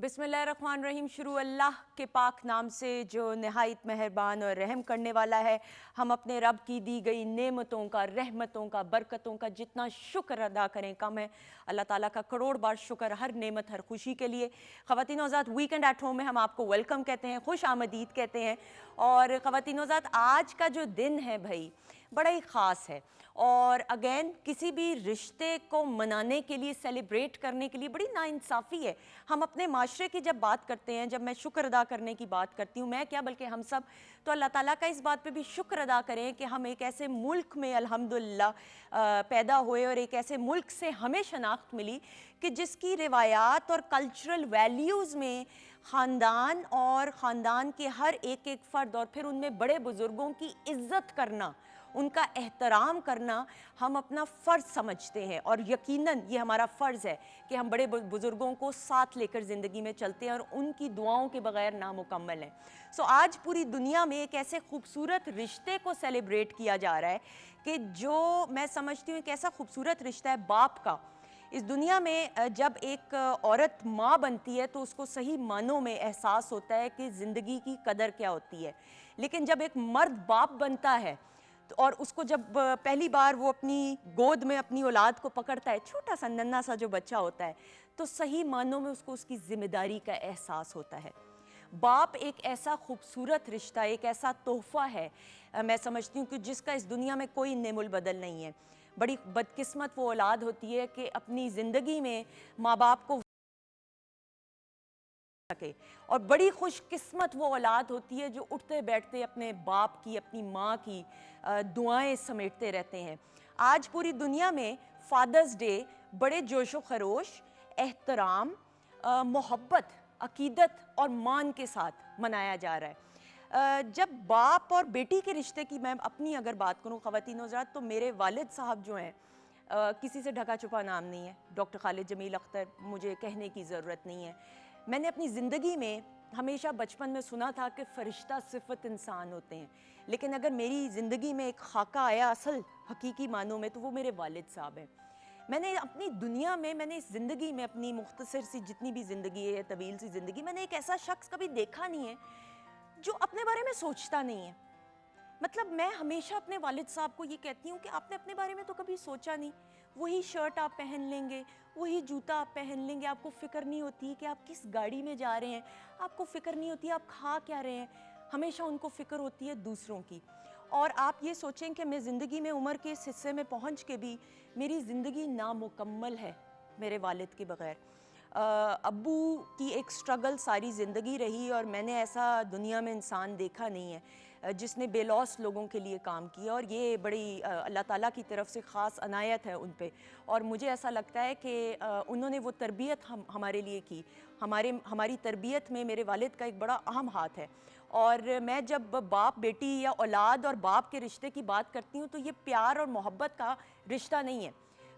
बिस्मिल्लाहिर्रहमानिर्रहीम। शुरू अल्लाह के पाक नाम से जो नहायत मेहरबान और रहम करने वाला है। हम अपने रब की दी गई नेमतों का, रहमतों का, बरकतों का जितना शुक्र अदा करें कम है। अल्लाह ताला का करोड़ बार शुक्र हर नेमत, हर खुशी के लिए। ख़वातीन औज़ात, वीकेंड एट होम में हम आपको वेलकम कहते हैं, खुश आमदीद कहते हैं। और ख़वातीन औज़ात, आज का जो दिन है भाई बड़ा ही ख़ास है। और अगेन किसी भी रिश्ते को मनाने के लिए, सेलिब्रेट करने के लिए बड़ी नाइंसाफ़ी है। हम अपने माशरे की जब बात करते हैं, जब मैं शुक्र अदा करने की बात करती हूँ, मैं क्या बल्कि हम सब, तो अल्लाह ताला का इस बात पे भी शुक्र अदा करें कि हम एक ऐसे मुल्क में अल्हम्दुलिल्लाह पैदा हुए और एक ऐसे मुल्क से हमें शनाख्त मिली कि जिसकी रिवायात और कल्चरल वैल्यूज़ में ख़ानदान और ख़ानदान के हर एक एक फ़र्द और फिर उनमें बड़े बुज़ुर्गों की इज़्ज़त करना, उनका एहतराम करना हम अपना फ़र्ज़ समझते हैं। और यकीनन ये हमारा फ़र्ज़ है कि हम बड़े बुज़ुर्गों को साथ लेकर ज़िंदगी में चलते हैं और उनकी दुआओं के बग़ैर नामुकम्मल हैं। सो आज पूरी दुनिया में एक ऐसे खूबसूरत रिश्ते को सेलिब्रेट किया जा रहा है कि जो मैं समझती हूँ एक ऐसा खूबसूरत रिश्ता है बाप का। इस दुनिया में जब एक औरत माँ बनती है तो उसको सही मानों में एहसास होता है कि ज़िंदगी की कदर क्या होती है। लेकिन जब एक मर्द बाप बनता है और उसको जब पहली बार वो अपनी गोद में अपनी औलाद को पकड़ता है, छोटा सा नन्हा सा जो बच्चा होता है, तो सही मानों में उसको उसकी ज़िम्मेदारी का एहसास होता है। बाप एक ऐसा खूबसूरत रिश्ता, एक ऐसा तोहफ़ा है, मैं समझती हूँ कि जिसका इस दुनिया में कोई नेमुल बदल नहीं है। बड़ी बदकिस्मत वो औलाद होती है कि अपनी ज़िंदगी में माँ बाप को सके, और बड़ी खुशकिस्मत वो औलाद होती है जो उठते बैठते अपने बाप की, अपनी माँ की दुआएं समेटते रहते हैं। आज पूरी दुनिया में फादर्स डे बड़े जोशो खरोश, एहतराम, मोहब्बत, अकीदत और मान के साथ मनाया जा रहा है। जब बाप और बेटी के रिश्ते की मैं अपनी अगर बात करूँ ख़वातीन हज़रात, तो मेरे वालिद साहब जो हैं, किसी से ढका छुपा नाम नहीं है, डॉक्टर खालिद जमील अख्तर, मुझे कहने की ज़रूरत नहीं है। मैंने अपनी ज़िंदगी में हमेशा बचपन में सुना था कि फ़रिश्ता सिफ़त इंसान होते हैं, लेकिन अगर मेरी ज़िंदगी में एक खाका आया असल हकीकी मानों में, तो वो मेरे वालिद साहब हैं। मैंने अपनी दुनिया में, मैंने इस ज़िंदगी में, अपनी मुख्तसर सी जितनी भी ज़िंदगी है, तवील सी ज़िंदगी, मैंने एक ऐसा शख्स कभी देखा नहीं है जो अपने बारे में सोचता नहीं है। मतलब मैं हमेशा अपने वालिद साहब को ये कहती हूँ कि आपने अपने बारे में तो कभी सोचा नहीं। वही शर्ट आप पहन लेंगे, वही जूता आप पहन लेंगे, आपको फ़िक्र नहीं होती कि आप किस गाड़ी में जा रहे हैं, आपको फ़िक्र नहीं होती आप खा क्या रहे हैं। हमेशा उनको फ़िक्र होती है दूसरों की। और आप ये सोचें कि मैं ज़िंदगी में उम्र के इस हिस्से में पहुँच के भी मेरी ज़िंदगी नामुकम्मल है मेरे वालिद के बग़ैर। अब्बू की एक स्ट्रगल सारी ज़िंदगी रही और मैंने ऐसा दुनिया में इंसान देखा नहीं है जिसने बेलौस लोगों के लिए काम किया, और ये बड़ी अल्लाह ताला की तरफ से ख़ास अनायत है उन पे। और मुझे ऐसा लगता है कि उन्होंने वो तरबियत हमारे लिए की। हमारी तरबियत में मेरे वालिद का एक बड़ा अहम हाथ है। और मैं जब बाप बेटी या औलाद और बाप के रिश्ते की बात करती हूँ, तो ये प्यार और मोहब्बत का रिश्ता नहीं है।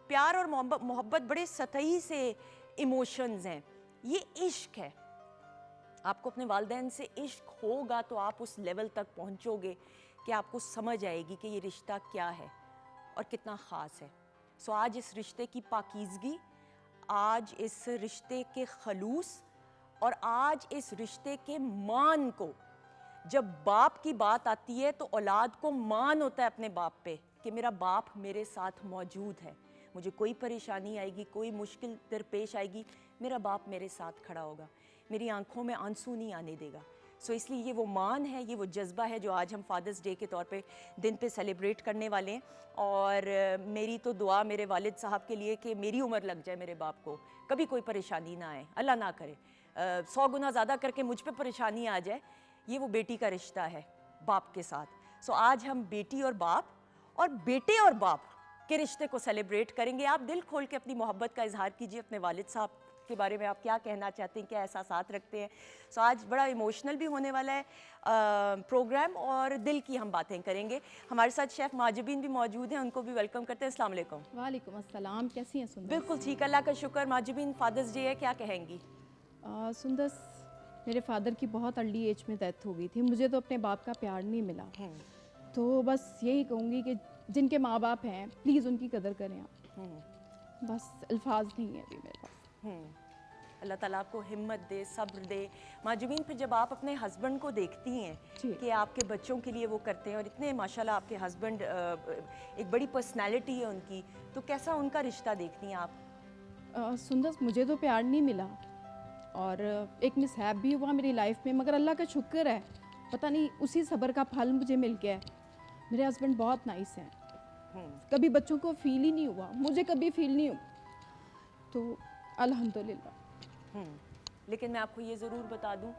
प्यार और मोहब्बत बड़े सतही से इमोशंस हैं, ये इश्क है। आपको अपने वालिदैन से इश्क होगा तो आप उस लेवल तक पहुंचोगे कि आपको समझ आएगी कि ये रिश्ता क्या है और कितना ख़ास है। सो आज इस रिश्ते की पाकीज़गी, आज इस रिश्ते के खलूस और आज इस रिश्ते के मान को, जब बाप की बात आती है तो औलाद को मान होता है अपने बाप पे कि मेरा बाप मेरे साथ मौजूद है, मुझे कोई परेशानी आएगी, कोई मुश्किल दरपेश आएगी, मेरा बाप मेरे साथ खड़ा होगा, मेरी आंखों में आंसू नहीं आने देगा। सो इसलिए ये वो मान है, ये वो जज्बा है जो आज हम फादर्स डे के तौर पे दिन पे सेलिब्रेट करने वाले हैं। और मेरी तो दुआ मेरे वालिद साहब के लिए कि मेरी उम्र लग जाए, मेरे बाप को कभी कोई परेशानी ना आए, अल्लाह ना करे, 100 गुना ज़्यादा करके मुझ पे परेशानी आ जाए। ये वो बेटी का रिश्ता है बाप के साथ। सो आज हम बेटी और बाप और बेटे और बाप के रिश्ते को सेलिब्रेट करेंगे। आप दिल खोल के अपनी मोहब्बत का इजहार कीजिए अपने वालिद साहब के बारे में, आप क्या कहना चाहते हैं, क्या एहसासात रखते हैं। सो आज बड़ा इमोशनल भी होने वाला है प्रोग्राम, और दिल की हम बातें करेंगे। हमारे साथ शेफ़ माजुबीन भी मौजूद हैं, उनको भी वेलकम करते हैं। अस्सलाम वालेकुम। वालेकुम अस्सलाम, कैसी हैं सुंदस? बिल्कुल ठीक, अल्लाह का शुक्र। माजुबीन, फादर्स डे है, क्या कहेंगी? सुंदस, मेरे फादर की बहुत अर्ली एज में डेथ हो गई थी। मुझे तो अपने बाप का प्यार नहीं मिला, तो बस यही कहूँगी कि जिनके माँ बाप हैं प्लीज़ उनकी कदर करें आप। बस अल्फाज नहीं है अभी मेरे पास। अल्लाह ताला आपको हिम्मत दे, सब्र दे। माजूमीन, फिर जब आप अपने हस्बैंड को देखती हैं जी। कि आपके बच्चों के लिए वो करते हैं और इतने माशाल्लाह आपके हस्बैंड एक बड़ी पर्सनैलिटी है उनकी, तो कैसा उनका रिश्ता देखती हैं आप? सुंदस, मुझे तो प्यार नहीं मिला और एक मिसहैप भी हुआ मेरी लाइफ में, मगर अल्लाह का शुक्र है, पता नहीं उसी सब्र का फल मुझे मिल गया है। मेरे हस्बैंड बहुत नाइस हैं, कभी बच्चों को फील ही नहीं हुआ, मुझे कभी फील नहीं हुआ, तो अल्हम्दुलिल्लाह। लेकिन मैं आपको ये ज़रूर बता दूं,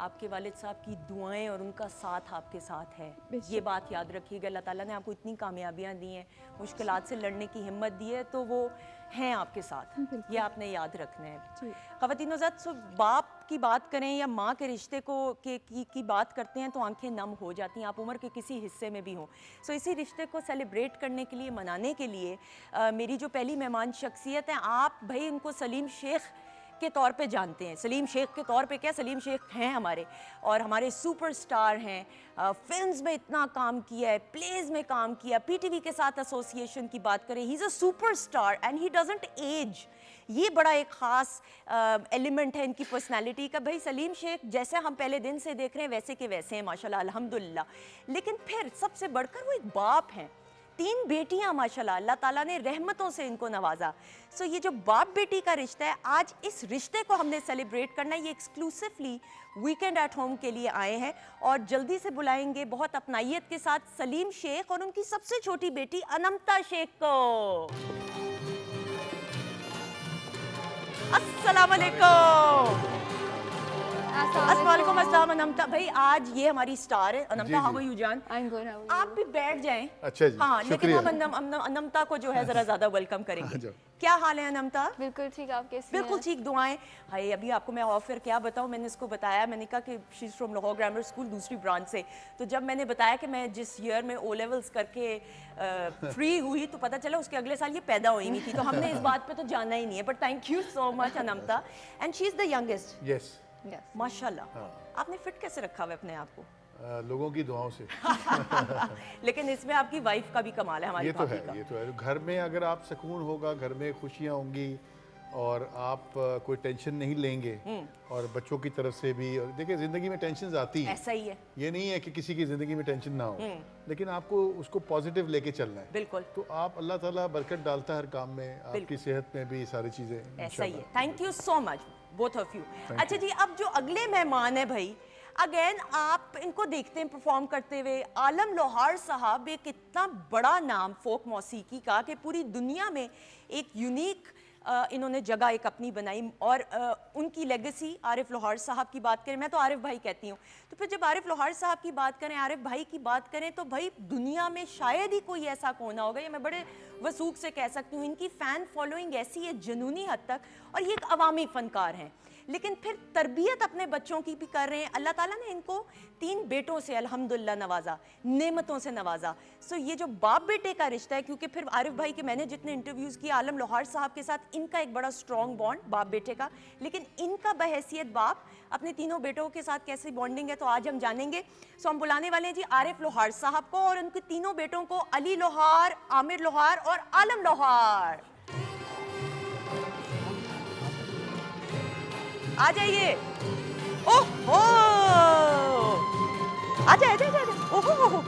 आपके वालिद साहब की दुआएं और उनका साथ आपके साथ है। बेशक। ये बात याद रखिएगा, अल्लाह ताला ने आपको इतनी कामयाबियां दी हैं, मुश्किलात से लड़ने की हिम्मत दी है, तो वो हैं आपके साथ। बिल्कुल। ये आपने याद रखना है। जी। ख़वातीन हज़रात, सो बाप की बात करें या माँ के रिश्ते को की बात करते हैं तो आंखें नम हो जाती हैं, आप उम्र के किसी हिस्से में भी हों। सो इसी रिश्ते को सेलिब्रेट करने के लिए, मनाने के लिए मेरी जो पहली मेहमान शख्सियत है, आप भाई उनको सलीम शेख के तौर पे जानते हैं। सलीम शेख के तौर पे क्या, सलीम शेख हैं हमारे, और हमारे सुपरस्टार हैं। फिल्म्स में इतना काम किया है, प्लेज में काम किया, पीटीवी के साथ एसोसिएशन की बात करें, he is a superstar and he doesn't age. ये बड़ा एक ख़ास एलिमेंट है इनकी पर्सनालिटी का। भाई सलीम शेख जैसे हम पहले दिन से देख रहे हैं वैसे के वैसे हैं माशाल्लाह, अल्हम्दुलिल्लाह। लेकिन फिर सबसे बढ़कर वो एक बाप हैं, 3 बेटियां माशाल्लाह, अल्लाह ताला ने रहमतों से इनको नवाजा। सो ये जो बाप बेटी का रिश्ता है, आज इस रिश्ते को हमने सेलिब्रेट करना है। ये एक्सक्लूसिवली वीकेंड एट होम के लिए आए हैं और जल्दी से बुलाएंगे बहुत अपनाइयत के साथ सलीम शेख और उनकी सबसे छोटी बेटी अनमता शेख को। अस्सलाम वालेकुम। अस्सलाम अस्सलाम अनमता भाई, आज ये हमारी स्टार है अनमता। हाउ आर यू जान? I'm good, how are you? आप भी बैठ जाएं। अच्छा जी, हाँ, लेकिन शुक्रिया। हम अनमता को जो है जरा ज्यादा वेलकम करेंगे। जाओ। क्या हाल है अनमता? बिल्कुल ठीक, आप कैसी बिल्कुल हैं? ठीक, दुआएं। हाय, अभी आपको मैं ऑफर क्या बताऊं, मैंने इसको बताया, मैंने कहा कि she is from Lahore grammar school, दूसरी ब्रांच से। तो जब मैंने बताया कि मैं जिस ईयर में ओ लेवल्स करके फ्री हुई, तो पता चला उसके अगले साल ये पैदा हुई नहीं थी। तो हमने इस बात पे तो जाना ही नहीं है, but thank you so much Anmata. And she is the youngest. Yes, Yes. माशाल्लाह। आपने फिट कैसे रखा हुआ है अपने आप को? लोगों की दुआओं से। लेकिन इसमें आपकी वाइफ का भी कमाल है, हमारी ये तो भाभी है, का। ये तो है। घर में अगर आप सुकून होगा, घर में खुशियाँ होंगी और आप कोई टेंशन नहीं लेंगे, और बच्चों की तरफ से भी, और देखिए ज़िंदगी में टेंशन आती है, ऐसा ही है, ये नहीं है कि किसी की ज़िंदगी में टेंशन ना हो, लेकिन आपको उसको पॉजिटिव लेके चलना है। बिल्कुल तो आप, अल्लाह ताला बरकत डालता है हर काम में, आपकी सेहत में भी, सारी चीज़ें ऐसा ही है। Thank you so much both of you. अच्छा जी, अब जो अगले मेहमान है भाई, अगेन आप इनको देखते हैं परफॉर्म करते हुए। आलम लोहार साहब एक इतना बड़ा नाम फोक मौसीकी का कि पूरी दुनिया में एक यूनिक इन्होंने जगह एक अपनी बनाई, और उनकी लेगेसी। आरिफ लोहार साहब की बात करें, मैं तो आरिफ भाई कहती हूँ, तो फिर जब आरिफ लोहार साहब की बात करें, आरिफ भाई की बात करें, तो भाई दुनिया में शायद ही कोई ऐसा कोना होगा, ये मैं बड़े वसूख से कह सकती हूँ, इनकी फ़ैन फॉलोइंग ऐसी है जुनूनी हद तक, और ये एक अवामी फ़नकार हैं। लेकिन फिर तरबियत अपने बच्चों की भी कर रहे हैं। अल्लाह ताला ने इनको 3 बेटों से अल्हम्दुलिल्लाह नवाजा, नेमतों से नवाजा। सो ये जो बाप बेटे का रिश्ता है, क्योंकि फिर आरिफ भाई के मैंने जितने इंटरव्यूज़ किए, आलम लोहार साहब के साथ इनका एक बड़ा स्ट्रॉन्ग बॉन्ड बाप बेटे का, लेकिन इनका बहैसियत बाप अपने तीनों बेटों के साथ कैसी बॉन्डिंग है, तो आज हम जानेंगे। सो हम बुलाने वाले हैं जी आरिफ लोहार साहब को और उनके तीनों बेटों को, अली लोहार, आमिर लोहार और आलम लोहार। आ जाइए। ओहो, आ जाए, आ जाए, आ जाए। ओहो,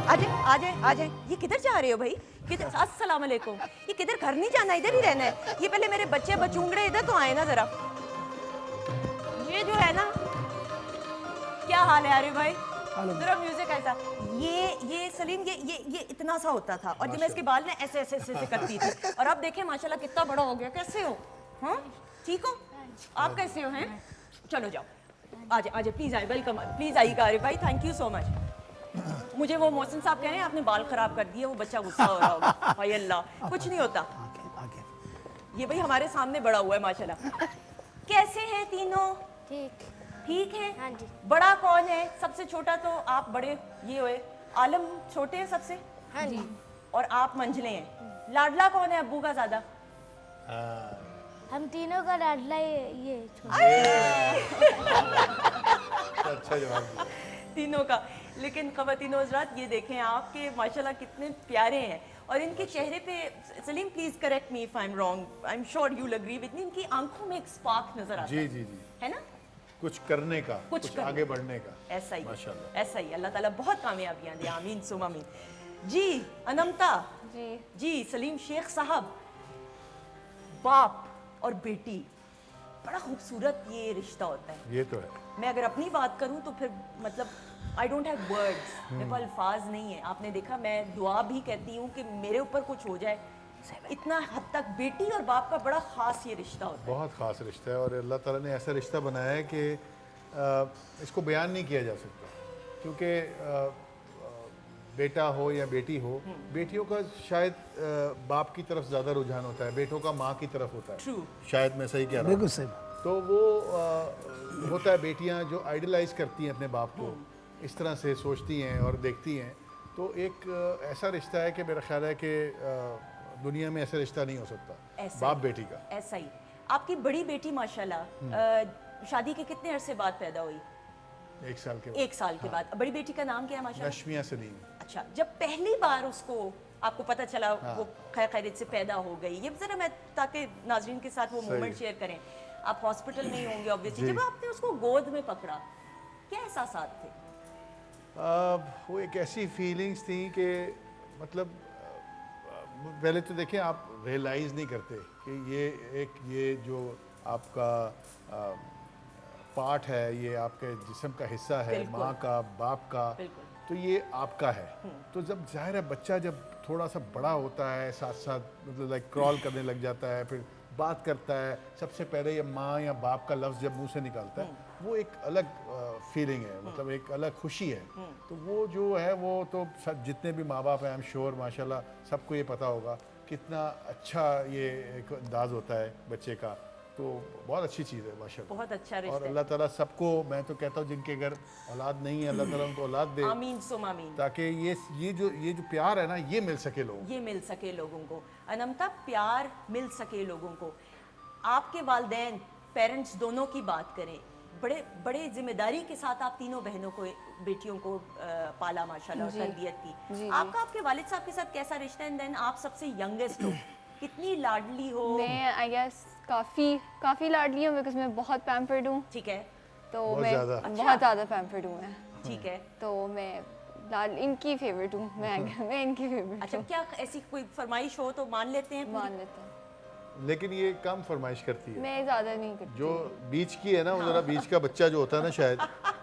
आ जाए, आ जाए, आ जाए। ये किधर जा रहे हो भाई? किधर? अस्सलाम वालेकुम। ये किधर? घर नहीं जाना, इधर ही रहना है। ये पहले मेरे बच्चे बचूंगड़े इधर तो आए ना जरा। ये जो है ना, क्या हाल है आरिफ भाई? जरा म्यूजिक ऐसा। ये सलीम, ये इतना सा होता था, और जब मैं इसके बाल ने ऐसे ऐसे ऐसे करती थी, और अब देखें माशाल्लाह कितना बड़ा हो गया। कैसे हो? हाँ, ठीक हो? आप कैसे हो? हैं? चलो जाओ, आजे आजे, प्लीज आए, वेलकम, प्लीज आइएगा आरिफ भाई, थैंक यू सो मच। मुझे वो मोहसिन साहब कह रहे हैं आपने बाल खराब कर दिए, वो बच्चा गुस्सा हो रहा होगा। भाई अल्लाह, कुछ नहीं होता। ये भाई हमारे सामने बड़ा हुआ है माशाल्लाह। कैसे हैं तीनों? ठीक। ठीक है। हाँ जी। बड़ा कौन है? सबसे छोटा तो आप, बड़े ये हुए। आलम छोटे हैं सबसे? हाँ जी। और आप मंझले हैं। लाडला कौन है अब्बू का ज्यादा? हम तीनों का लाडला ये अच्छा जवाब दिया। तीनों का। लेकिन ख़वातीनो हज़रात, ये देखें आप कि माशाल्लाह कितने प्यारे हैं। और इनके चेहरे पे, Salim please correct me if I am wrong, I am sure you will agree with me, इनकी आंखों में एक स्पार्क नजर आता जी जी जी, है ना? कुछ करने का, कुछ करने आगे बढ़ने का। ऐसा ही, माशाल्लाह। ऐसा ही। अल्लाह ताला बहुत कामयाबियां दे, आमीन सुम आमीन। जी अनमता जी जी, सलीम शेख साहब, बाप और बेटी, बड़ा खूबसूरत ये रिश्ता होता है। ये तो है। मैं अगर अपनी बात करूं तो फिर मतलब आई डोंट हैव वर्ड्स, मेरे पास अल्फाज नहीं है। आपने देखा मैं दुआ भी कहती हूँ कि मेरे ऊपर कुछ हो जाए, इतना हद तक बेटी और बाप का बड़ा ख़ास ये रिश्ता होता है। बहुत ख़ास रिश्ता है और अल्लाह ताला ने ऐसा रिश्ता बनाया है कि इसको बयान नहीं किया जा सकता, क्योंकि बेटा हो या बेटी हो, बेटियों का शायद बाप की तरफ ज़्यादा रुझान होता है, बेटों का माँ की तरफ होता है। ट्रू। शायद मैं सही कह रहा हूँ। बिल्कुल सही। तो वो होता है, बेटियां जो आइडलाइज करती हैं अपने बाप को, इस तरह से सोचती हैं और देखती हैं, तो एक ऐसा रिश्ता है कि मेरा ख्याल है कि दुनिया में ऐसा रिश्ता नहीं हो सकता ऐसा बाप ही। बेटी का। ऐसा ही। आपकी बड़ी बेटी माशाल्लाह शादी के कितने अरसे बाद पैदा हुई? 1 साल के बाद। 1 साल के बाद। बड़ी बेटी का नाम क्या है माशाल्लाह? नशमिया सलीम। अच्छा, जब पहली बार उसको आपको पता चला वो खैर खैरियत से पैदा हो गई, ये जरा मैं ताकि नाजरीन के साथ वो सही। मोमेंट शेयर करें। आप हॉस्पिटल में ही होंगे ऑब्वियसली, जी। जब आपने उसको गोद में पकड़ा, क्या एहसासात थे? वो एक ऐसी फीलिंग्स थी कि मतलब पहले तो देखें, आप रियलाइज़ नहीं करते कि ये जो आपका पार्ट है, ये आपके जिस्म का हिस्सा है, बिल्कुल। माँ का, बाप का, बिल्कुल। तो ये आपका है। तो जब जाहिर है बच्चा जब थोड़ा सा बड़ा होता है, साथ साथ मतलब लाइक क्रॉल करने लग जाता है, फिर बात करता है, सबसे पहले ये माँ या बाप का लफ्ज़ जब मुंह से निकलता है, वो एक अलग फीलिंग है, मतलब एक अलग खुशी है। तो वो जो है वो तो सब जितने भी माँ बाप हैं, आई एम श्योर माशाल्लाह सबको ये पता होगा कितना अच्छा ये एक अंदाज़ होता है बच्चे का। तो बहुत अच्छी चीज़ है माशाल्लाह। बहुत अच्छा और रिश्ता है। अल्लाह ताला सबको, मैं तो कहता हूँ जिनके घर औलाद नहीं है, अल्लाह ताला उनको औलाद दे, आमीन सुम आमीन। ताकि ये जो प्यार है ना, ये मिल सके लोगों को। ये मिल सके लोगों को। अनमता, प्यार मिल सके लोगों को। आपके वालिदैन, पेरेंट्स दोनों की बात करें, बड़े बड़े जिम्मेदारी के साथ आप तीनों बहनों को, बेटियों को पाला माशाल्लाह और जी। तरबियत की। जी। आपका आपके वालिद साहब के साथ कैसा रिश्ता है? एंड देन आप सबसे यंगेस्ट हो, कितनी लाडली हो? मैं आई गेस काफ़ी लाडली हूँ, बिकॉज मैं बहुत पैम्पर्ड हूँ, ठीक है, तो बहुत मैं ज़्यादा। बहुत ज़्यादा पैम्पर्ड हूँ मैं, ठीक है। तो मैं इनकी फेवरेट हूँ, मैं इनकी फेवरेट अच्छा, हूँ, क्या ऐसी कोई फरमाइश हो तो मान लेते हैं? मान लेते हैं। लेकिन ये कम फरमाइश करती है। मैं ज़्यादा नहीं करती। जो बीच की है ना, वो ज़रा बीच का बच्चा जो होता है ना, शायद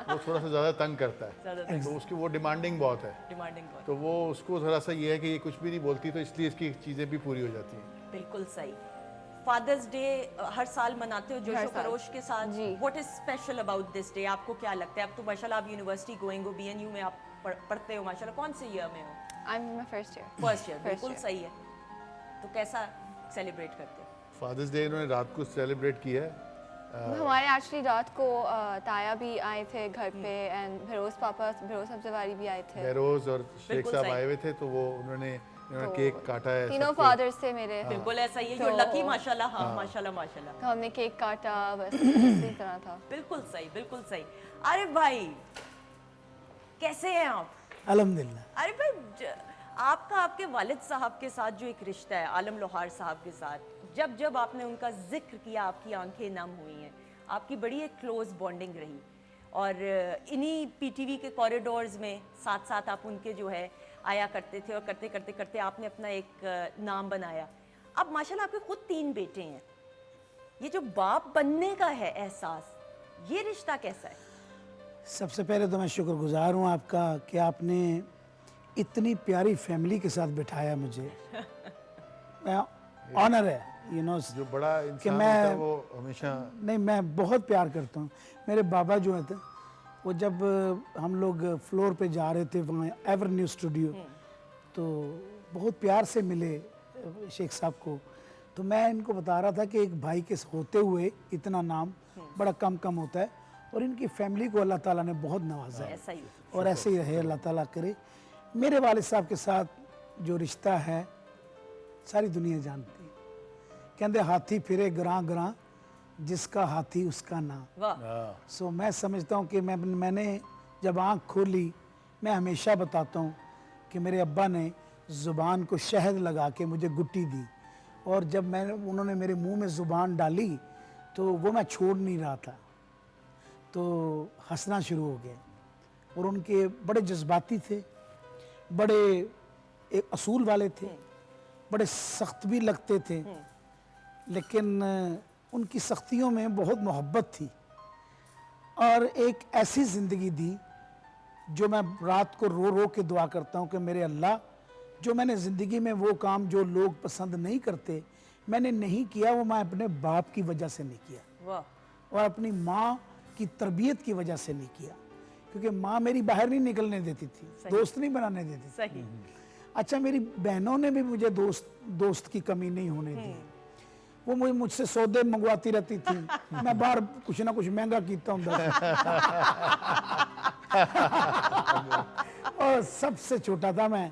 वो थोड़ा सा ज़्यादा तंग करता है, ज़्यादा तो उसकी वो डिमांडिंग बहुत है, डिमांडिंग बहुत। तो वो उसको थोड़ा सा ये है कि ये कुछ भी नहीं बोलती, तो इसलिए इसकी चीज़ें भी पूरी हो जाती हैं। बिल्कुल सही। फादर्स डे हर साल मनाते हो जोशो हर साल। खरोश के साथ। जी। What is special about this day? आपको क्या लगता है? अब तो माशाल्लाह आप यूनिवर्सिटी गोइंग हो, बीएनयू में आप पढ़ते हो माशाल्लाह। कौन से ईयर में हो? I am my first year. First year. First बिल्कुल year। सही है। तो कैसा सेलिब्रेट करते हो? फादर्स डे इन्होंने रात को सेलिब्रेट किया है। हमारे एक्चुअली रात को ताया भी आए थे घर पे, एंड भरोस सब्जवारी भी आए थे, बेरोज और शेख बिल्कुल साहब सही। आए हुए थे, तो वो उन्होंने तो केक काटा है तीनों सबको। फादर्स थे मेरे, बिल्कुल ऐसा ही है। तो- जो लकी माशाल्लाह। हाँ माशाल्लाह माशाल्लाह। तो हमने केक काटा, बस इसी तरह था। बिल्कुल सही, बिल्कुल सही। आरिफ भाई, कैसे हैं आप? अल्हम्दुलिल्लाह। अरे भाई, आपका आपके वालिद साहब के साथ जो एक रिश्ता है, आलम लोहार साहब के साथ, जब जब आपने उनका जिक्र किया आपकी आंखें नम हुई हैं। आपकी बड़ी एक क्लोज बॉन्डिंग रही, और इन्हीं पीटीवी के कॉरिडोर्स में साथ साथ आप उनके जो है आया करते थे, और करते करते करते आपने अपना एक नाम बनाया। अब माशाल्लाह आपके खुद 3 बेटे हैं। ये जो बाप बनने का है एहसास, ये रिश्ता कैसा है? सबसे पहले तो मैं शुक्रगुजार हूँ आपका कि आपने इतनी प्यारी फैमिली के साथ बिठाया मुझे। मैं ऑनर है, यू नो, जो बड़ा कि इंसान मैं होता है वो हमेशा नहीं, मैं बहुत प्यार करता हूँ। मेरे बाबा जो है, वो जब हम लोग फ्लोर पे जा रहे थे वहाँ एवर न्यू स्टूडियो, तो बहुत प्यार से मिले शेख साहब को। तो मैं इनको बता रहा था कि एक भाई के होते हुए इतना नाम बड़ा कम होता है, और इनकी फैमिली को अल्लाह ताला ने बहुत नवाजा है, ऐसा ही। और ऐसे ही रहे अल्लाह ताला करे। मेरे वालिद साहब के साथ जो रिश्ता है सारी दुनिया जानती है। कहते हाथी फिरे ग्रां ग्रां, जिसका हाथी उसका नाम। वाह। सो मैं समझता हूँ कि मैंने जब आँख खोली, मैं हमेशा बताता हूँ कि मेरे अब्बा ने ज़ुबान को शहद लगा के मुझे गुट्टी दी, और जब मैंने उन्होंने मेरे मुंह में ज़ुबान डाली तो वो मैं छोड़ नहीं रहा था, तो हंसना शुरू हो गया। और उनके बड़े जज्बाती थे, बड़े एक असूल वाले थे, बड़े सख्त भी लगते थे, लेकिन उनकी सख्तियों में बहुत मोहब्बत थी, और एक ऐसी ज़िंदगी दी जो मैं रात को रो रो के दुआ करता हूँ कि मेरे अल्लाह, जो मैंने ज़िंदगी में वो काम जो लोग पसंद नहीं करते मैंने नहीं किया, वो मैं अपने बाप की वजह से नहीं किया, वाह और अपनी माँ की तरबियत की वजह से नहीं किया, क्योंकि माँ मेरी बाहर नहीं निकलने देती थी, दोस्त नहीं बनाने देती थी। सही अच्छा, मेरी बहनों ने भी मुझे दोस्त की कमी नहीं होने दी। वो मुझसे सौदे मंगवाती रहती थी, मैं बाहर कुछ ना कुछ महंगा कीता हूँ और सबसे छोटा था मैं,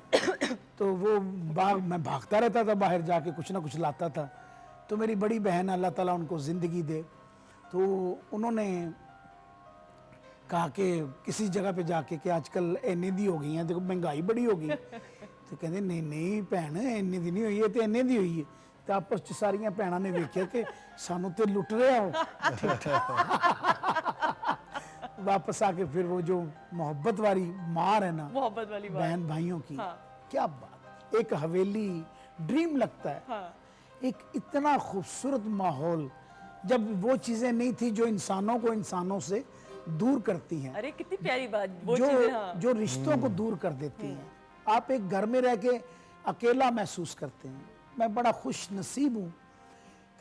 तो वो मैं भागता रहता था बाहर जाके, कुछ ना कुछ लाता था। तो मेरी बड़ी बहन, अल्लाह ताला उनको ज़िंदगी दे, तो उन्होंने कहा कि किसी जगह पे जाके कि आजकल इन्नी दी हो गई है, देखो महंगाई बड़ी हो गई, तो कहते नहीं नहीं भैन इन्नी दी नहीं हुई है, तो इन्ने दी हुई है। तो आपस च सारिया भैनों ने वेख्या कि सानू तो लुट रहे हो। वापस आके फिर वो जो मोहब्बत वाली मार है ना मोहब्बत वाली बात। बहन भाइयों की, हाँ। क्या बात, एक हवेली ड्रीम लगता है। हाँ। एक इतना खूबसूरत माहौल, जब वो चीजें नहीं थी जो इंसानों को इंसानों से दूर करती हैं, अरे कितनी प्यारी बात, वो जो चीजें हाँ। जो रिश्तों को दूर कर देती हैं। आप एक घर में रह के अकेला महसूस करते हैं। मैं बड़ा खुश नसीब हूँ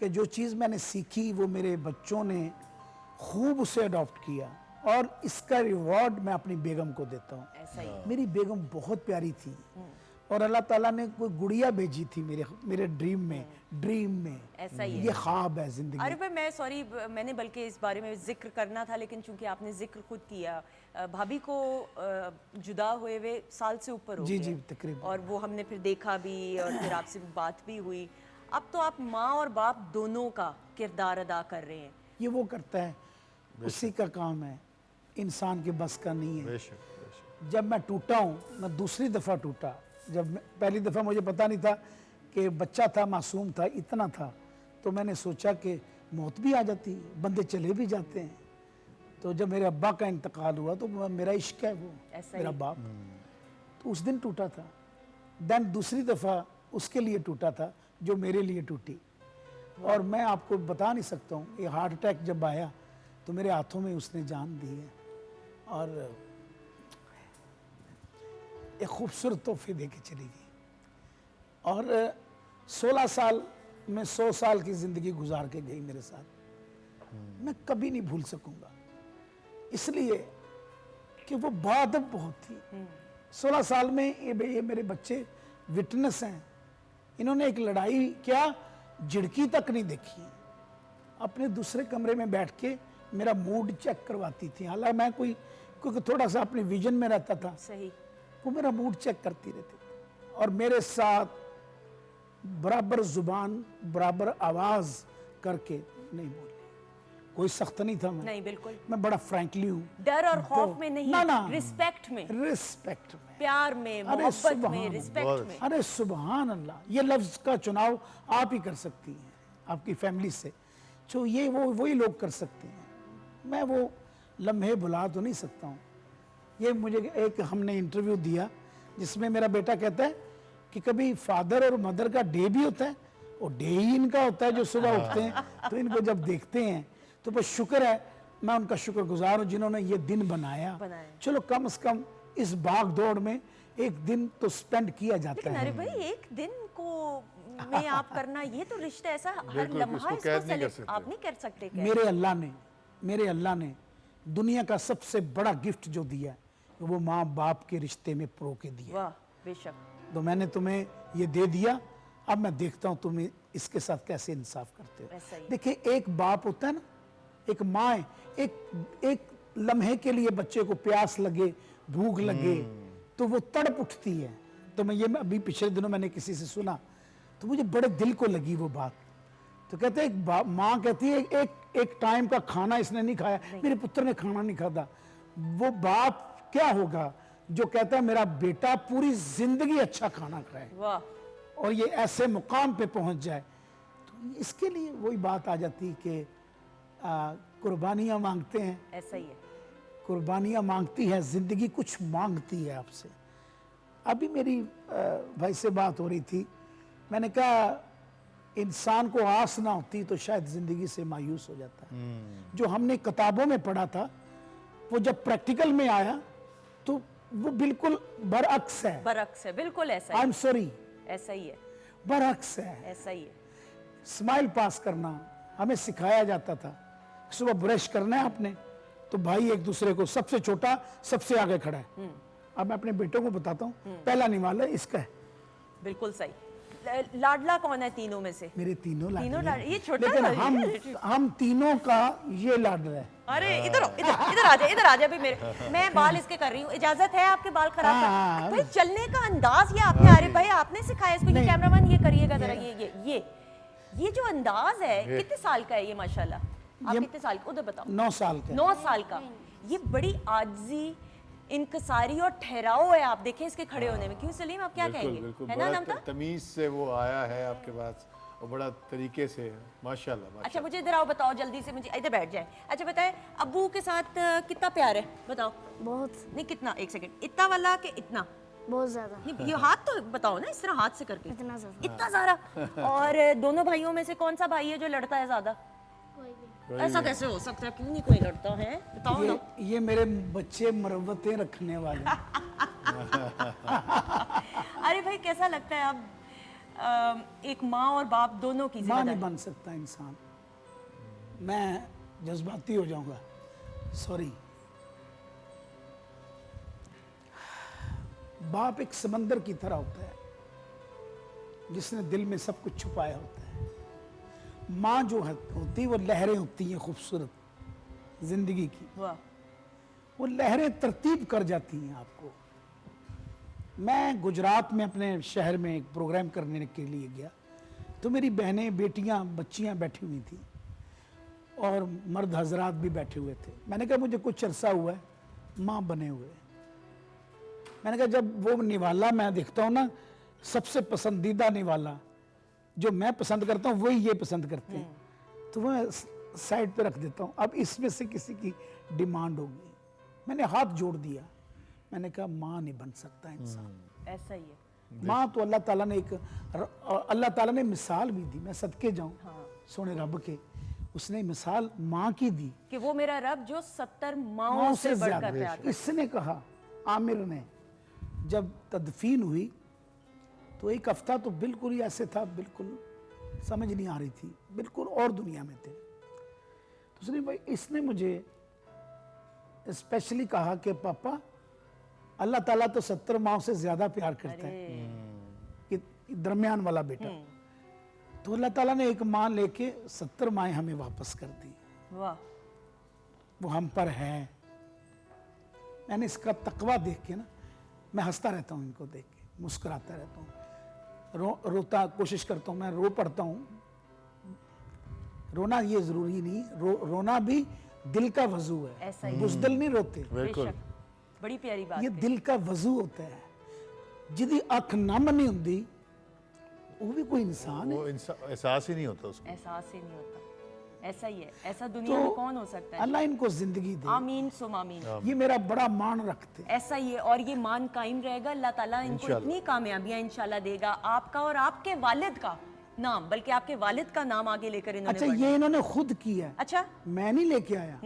कि जो चीज़ मैंने सीखी वो मेरे बच्चों ने खूब उसे अडॉप्ट किया, और इसका रिवॉर्ड मैं अपनी बेगम को देता हूँ। ऐसा ही मेरी बेगम बहुत प्यारी थी, और अल्लाह ताला ने कोई गुड़िया भेजी थी मेरे ड्रीम में। ऐसा ही है। ये ख्वाब है जिंदगी। अरे भाई मैं सॉरी, मैंने बल्कि इस बारे में जिक्र करना था, लेकिन चूंकि आपने जिक्र खुद किया, भाभी को जुदा हुए साल से ऊपर हो जी गया। जी तकरीबन। और वो हमने फिर देखा भी, और फिर आपसे बात भी हुई। अब तो आप माँ और बाप दोनों का किरदार अदा कर रहे हैं। ये वो करता है, उसी का काम है, इंसान के बस का नहीं है। जब मैं टूटा हूँ, मैं दूसरी दफ़ा टूटा। जब पहली दफ़ा मुझे पता नहीं था कि बच्चा था, मासूम था, इतना था, तो मैंने सोचा कि मौत भी आ जाती है, बंदे चले भी जाते हैं। तो जब मेरे अब्बा का इंतकाल हुआ तो मेरा इश्क है वो, ऐसा मेरा ही। बाप, तो उस दिन टूटा था। देन दूसरी दफ़ा उसके लिए टूटा था जो मेरे लिए टूटी। और मैं आपको बता नहीं सकता हूँ, ये हार्ट अटैक जब आया तो मेरे हाथों में उसने जान दी है, और एक खूबसूरत तोहफे दे के चली गई। और 16 साल में 100 साल की ज़िंदगी गुजार के गई मेरे साथ। मैं कभी नहीं भूल सकूंगा, इसलिए कि वो बादब बहुत थी। 16 साल में ये मेरे बच्चे विटनेस हैं। इन्होंने एक लड़ाई क्या झिड़की तक नहीं देखी। अपने दूसरे कमरे में बैठ के मेरा मूड चेक करवाती थी। हालांकि मैं क्योंकि थोड़ा सा अपने विजन में रहता था, सही। वो मेरा मूड चेक करती रहती थी, और मेरे साथ बराबर जुबान, बराबर आवाज करके नहीं बोली। कोई सख्त नहीं था नहीं, बिल्कुल। मैं बड़ा फ्रैंकली हूँ। डर और खौफ में नहीं, ना, रिस्पेक्ट में, रिस्पेक्ट में, प्यार में, अरे मोहब्बत में, सुभान रिस्पेक्ट में। अरे सुभान अल्लाह, ये लफ्ज का चुनाव आप ही कर सकती हैं आपकी फैमिली से, जो ये वही लोग कर सकते हैं। मैं वो लम्हे भुला तो नहीं सकता हूँ। ये मुझे एक हमने इंटरव्यू दिया जिसमें मेरा बेटा कहता है कि कभी फादर और मदर का डे भी होता है, और डे ही इनका होता है जो सुबह उठते हैं, तो इनको जब देखते हैं तो बस शुक्र है, मैं उनका शुक्रगुजार हूँ जिन्होंने ये दिन बनाया। चलो कम से कम इस भाग दौड़ में एक दिन तो स्पेंड किया जाता लेकिन है। अरे भाई एक दिन को में आप करना, ये तो रिश्ता ऐसा हर बिल्कुल, लम्हा इसको इसको कैद नहीं कर सेलेक्ट सकते। आप नहीं कर सकते। कैद। मेरे अल्लाह ने दुनिया का सबसे बड़ा गिफ्ट जो दिया वो माँ बाप के रिश्ते में प्रो के दिया। वाह, बेशक। तो मैंने तुम्हें ये दे दिया, अब मैं देखता हूँ तुम इसके साथ कैसे इंसाफ करते ऐसा हो। ही। देखिए, एक बाप होता है ना, एक माँ, एक लम्हे के लिए बच्चे को प्यास लगे, भूख लगे, तो वो तड़प उठती है। तो मैं अभी पिछले दिनों मैंने किसी से सुना, तो मुझे बड़े दिल को लगी वो बात। तो कहते हैं एक माँ कहती है एक टाइम का खाना इसने नहीं खाया, मेरे पुत्र ने खाना नहीं खाता। वो बाप क्या होगा जो कहता है मेरा बेटा पूरी जिंदगी अच्छा खाना खाए वाह, और ये ऐसे मुकाम पे पहुंच जाए, तो इसके लिए वही बात आ जाती है कि कुर्बानियां मांगते हैं, ऐसा ही है। कुर्बानियां मांगती है जिंदगी, कुछ मांगती है आपसे। अभी मेरी भाई से बात हो रही थी, मैंने कहा इंसान को आस ना होती तो शायद जिंदगी से मायूस हो जाता है। जो हमने किताबों में पढ़ा था वो जब प्रैक्टिकल में आया तो वो बिल्कुल बरअक्स है। बरअक्स है, बिल्कुल ऐसा आई ही एम सॉरी, ऐसा ही है, बरअक्स है। ऐसा ही है। स्माइल पास करना हमें सिखाया जाता था, सुबह ब्रश करना है आपने तो भाई एक दूसरे को, सबसे छोटा सबसे आगे खड़ा है। अब मैं अपने बेटों को बताता हूँ, पहला निवाला इसका है। बिल्कुल सही। लाडला कौन है तीनों में से? मेरे तीनों लाडले तीनों हैं। लाड- ये छोटा लेकिन सा- हम तीनों का ये लाडला है। अरे इधर आओ, इधर इधर आ जा, इधर आ जा। अभी मेरे, मैं बाल इसके कर रही हूँ, इजाजत है आपके बाल खराब हाँ, कर? भाई चलने का अंदाज ये आपने, अरे भाई आपने सिखाया इसको। ये नहीं। कैमरामैन ये करिएगा जरा, ये जो अंदाज है, कितने साल का है ये माशाल्लाह? आप कितने साल का, उधर बताओ। 9 साल के। 9 साल का। ये बड़ी आजी, इनकसारी और ठहराव है। आप देखें इसके खड़े होने में। क्यों सलीम, आप क्या बिल्कुल कहेंगे? बिल्कुल, है ना बड़ा नमता? तमीज से वो आया है आपके पास और बड़ा तरीके से, माशाल्लाह अच्छा माशाल्लाह। मुझे इधर आओ, बताओ जल्दी से, मुझे इधर बैठ जाए। अच्छा बताए, अब्बू के साथ कितना प्यार है बताओ? बहुत नहीं कितना, एक सेकंड, इतना वाला कि इतना? बहुत ज़्यादा, नहीं ये हाथ तो बताओ ना, इस तरह हाथ से करके। इतना ज़्यादा। इतना सारा। और दोनों भाइयों में से कौन सा भाई है जो लड़ता है ज्यादा? ऐसा कैसे हो सकता है? क्यों नहीं कोई लड़ता है, बताओ ना। ये मेरे बच्चे मरवतें रखने वाले। अरे भाई कैसा लगता है अब एक माँ और बाप दोनों की माँ जिम्मेदारी? नहीं बन सकता इंसान। मैं जज्बाती हो जाऊंगा, सॉरी। बाप एक समंदर की तरह होता है जिसने दिल में सब कुछ छुपाया होता है। माँ जो होती है वो लहरें होती हैं खूबसूरत जिंदगी की, वाह, वो लहरें तरतीब कर जाती हैं आपको। मैं गुजरात में अपने शहर में एक प्रोग्राम करने के लिए गया तो मेरी बहनें, बेटियां, बच्चियां बैठी हुई थी और मर्द हजरात भी बैठे हुए थे। मैंने कहा मुझे कुछ अरसा हुआ है माँ बने हुए। मैंने कहा जब वो निवाला मैं देखता हूँ ना, सबसे पसंदीदा निवाला जो मैं पसंद करता हूँ वही ये पसंद करते हैं, तो मैं साइड पे रख देता हूँ। अब इसमें से किसी की डिमांड होगी, मैंने हाथ जोड़ दिया। मैंने कहा माँ नहीं बन सकता इंसान। ऐसा ही है। माँ तो अल्लाह ताला ने अल्लाह ताला ने मिसाल भी दी। मैं सदके जाऊं सोने रब के, उसने मिसाल माँ की दी कि वो मेरा रब जो 70 माओं माँ से से बढ़कर ज्यादा। प्यार करता है। इसने कहा, आमिर ने, जब तदफीन हुई तो एक हफ्ता तो बिल्कुल ही ऐसे था, बिल्कुल समझ नहीं आ रही थी, बिल्कुल और दुनिया में थे। तो उसने भाई, इसने मुझे स्पेशली कहा कि पापा अल्लाह ताला तो 70 माओं से ज्यादा प्यार करता है, कि दरमियान वाला बेटा। तो अल्लाह ताला ने एक माँ लेके 70 माएँ हमें वापस कर दी। वाह, वो हम पर है। मैंने इसका तकवा देख के ना, मैं हंसता रहता हूँ इनको देख के, मुस्कुराता रहता हूँ, रोता कोशिश करता हूँ, मैं रो पड़ता हूँ। रोना ये जरूरी नहीं, रोना भी दिल का वजू है, ऐसा ही। बुज़दिल नहीं रोते। बिल्कुल। बेशक, बड़ी प्यारी बात ये है। दिल का वजू होता है। जिदी अख नम नहीं होंदी वो भी कोई इंसान है। वो एहसास ही नहीं होता उसको। एहसास ही नहीं होता। ऐसा ही है, ऐसा दुनिया में कौन हो सकता है? अल्लाह इनको जिंदगी दे। आमीन सुम आमीन। ये मेरा बड़ा मान रखते हैं। ऐसा ही है, और ये मान कायम रहेगा। अल्लाह ताला इनको इंशाल्लाह। इतनी कामयाबियां इंशाल्लाह देगा, आपका और आपके वालिद का नाम, बल्कि आपके वालिद का नाम आगे लेकर इन्होंने अच्छा, बढ़ना। ये इन्होंने खुद किया है, अच्छा, मैं नहीं लेके आया।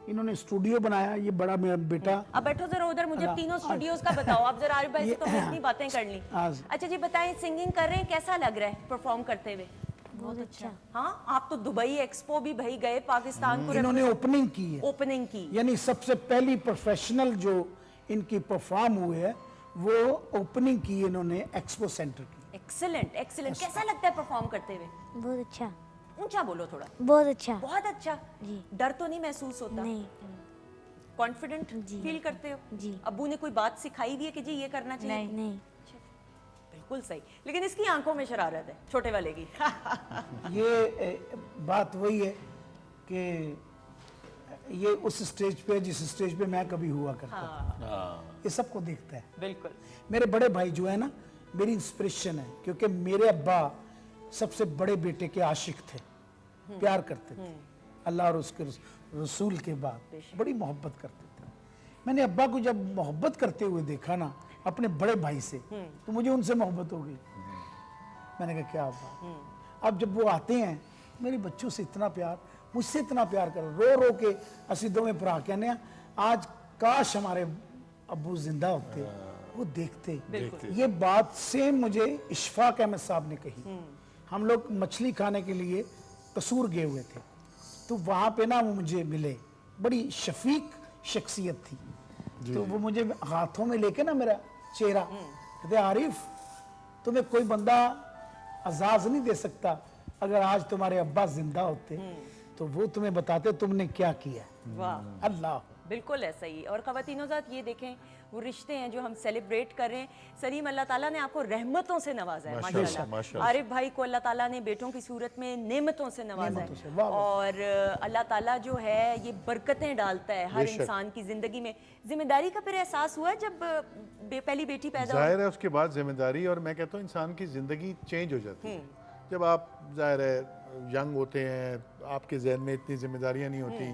इन्होंने स्टूडियो बनाया, ये बड़ा मेरा बेटा। अब बैठो जरा उधर, मुझे अल्लाह, तीनों स्टूडियोज का बताओ। आप जरा आरिफ भाई से तो ये- इतनी बातें कर ली। आज- अच्छा जी बताएं, सिंगिंग कर रहे हैं, कैसा लग रहा है परफॉर्म करते हुए? बहुत अच्छा। हाँ, आप तो दुबई एक्सपो भी भाई गए, पाकिस्तान को इन्होंने ओपनिंग की है, ओपनिंग की। यानी सबसे पहली प्रोफेशनल जो इनकी परफॉर्म हुए है वो ओपनिंग की इन्होंने एक्सपो सेंटर की। Excellent excellent. कैसा लगता है परफॉर्म करते हुए? बहुत अच्छा, ऊंचा बोलो थोड़ा। बहुत अच्छा। बहुत अच्छा। जी। डर तो नहीं महसूस होता? नहीं, कॉन्फिडेंट जी। फील करते हो? जी। अब्बू ने कोई बात सिखाई हुई है कि जी ये करना चाहिए? नहीं। बिल्कुल सही। लेकिन इसकी आंखों में शरारत है, छोटे वाले की। ये बात वही है कि ये उस स्टेज पे जिस स्टेज पे मैं कभी हुआ करता था। हाँ ये सबको देखता है। बिल्कुल मेरे बड़े भाई जो है ना मेरी इंस्पिरेशन है, क्योंकि मेरे अब्बा सबसे बड़े बेटे के आशिक थे, प्यार करते थे अल्लाह और उसके रसूल के बाद, बड़ी मोहब्बत करते थे। मैंने अब्बा को जब मोहब्बत करते हुए देखा ना अपने बड़े भाई से, तो मुझे उनसे मोहब्बत हो गई। मैंने कहा क्या अब्बा, अब जब वो आते हैं मेरे बच्चों से इतना प्यार, मुझसे इतना प्यार कर, रो रो के असी दोवें भरा कहने आज काश हमारे अब्बू जिंदा होते, वो देखते। ये बात सेम मुझे इशफाक अहमद साहब ने कही। हम लोग मछली खाने के लिए कसूर गए हुए थे, तो वहाँ पे ना वो मुझे मिले, बड़ी शफीक शख्सियत थी। तो वो मुझे हाथों में लेके ना मेरा चेहरा कहते आरिफ तुम्हें कोई बंदा आजाज नहीं दे सकता, अगर आज तुम्हारे अब्बा जिंदा होते तो वो तुम्हें बताते तुमने क्या किया। वाह अल्लाह बिल्कुल ऐसा ही। और ख़वातीनो ज़ात ये देखें वो रिश्ते हैं जो हम सेलिब्रेट कर रहे हैं। सलीम अल्लाह ताला ने आपको रहमतों से नवाजा है माशाल्लाह। आरिफ भाई को अल्लाह ताला ने बेटों की सूरत में नेमतों से नवाजा है। और अल्लाह ताला जो है ये बरकतें डालता है हर इंसान की ज़िंदगी में। जिम्मेदारी का फिर एहसास हुआ जब पहली बेटी पैदा हुई? जाहिर है उसके बाद जिम्मेदारी, और मैं कहता हूँ इंसान की ज़िंदगी चेंज हो जाती है जब आप जाहिर है यंग होते हैं, आपके जहन में इतनी जिम्मेदारियां नहीं होती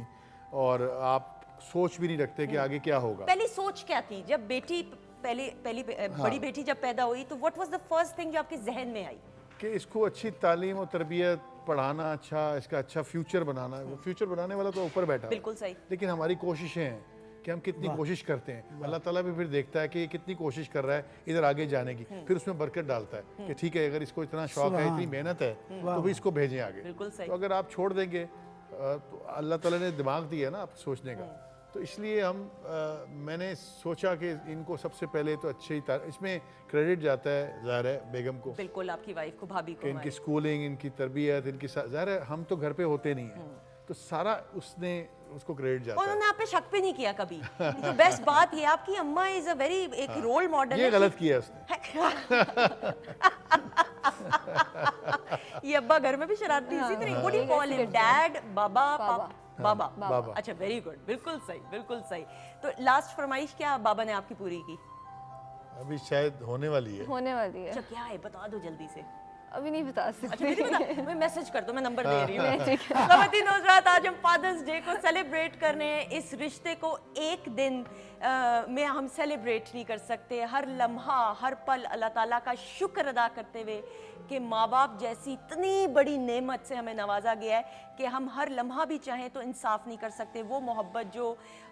और आप सोच भी नहीं रखते कि आगे क्या होगा। पहली सोच क्या थी जब बेटी पहली बड़ी बेटी जब पैदा हुई, तो what was the first thing जो आपके जहन में आई? कि इसको अच्छी तालीम और तरबियत, पढ़ाना, अच्छा इसका अच्छा फ्यूचर बनाना। वो फ्यूचर बनाने वाला तो ऊपर बैठा है, बिल्कुल सही। लेकिन हमारी कोशिशें हैं कि हम कितनी कोशिश करते हैं। अल्लाह ताला भी फिर देखता है कि ये कितनी कोशिश कर रहा है इधर आगे जाने की, फिर उसमें बरकत डालता है कि ठीक है अगर इसको इतना शौक है, इतनी मेहनत है, तो भी इसको भेजें आगे। बिल्कुल सही। तो अगर आप छोड़ देंगे तो अल्लाह ताला ने दिमाग दिया ना आप सोचने का, तो इसलिए मैंने सोचा कि इनको सबसे पहले तो अच्छे ही इसमें क्रेडिट जाता है ज़ाहिर है बेगम को, बिल्कुल आपकी वाइफ को, भाभी को, इनकी स्कूलिंग, इनकी तरबियत, इनकी ज़ाहिर है हम तो घर पे होते नहीं हैं, तो सारा उसने उसको क्रेडिट जाता है। उन्होंने आप पे शक भी नहीं किया कभी। तो बेस्ट बात ये आपकी अम्मा इज अ वेरी एक रोल मॉडल। ये गलत किया उसने। ये अब्बा घर में भी शरारती इसी तरह। What do you call him? Dad, बाबा, बाबा। बाबा। अच्छा वेरी गुड, बिल्कुल सही, बिल्कुल सही। तो लास्ट फरमाइश क्या बाबा ने आपकी पूरी की? अभी शायद होने वाली है। होने वाली है, अच्छा क्या है बता दो जल्दी से। अभी नहीं बता अच्छा सकती। नहीं बता, मैं मैसेज कर दो, मैं नंबर दे रही हूँ। ख़वातीन हज़रात, आज हम फादर्स डे को सेलिब्रेट कर रहे हैं। इस रिश्ते को एक दिन में हम सेलिब्रेट नहीं कर सकते। हर लम्हा, हर पल अल्लाह ताला का शुक्र अदा करते हुए कि माँ बाप जैसी इतनी बड़ी नेमत से हमें नवाजा गया है कि हम हर लम्हा भी चाहें तो इंसाफ नहीं कर सकते। वो मोहब्बत जो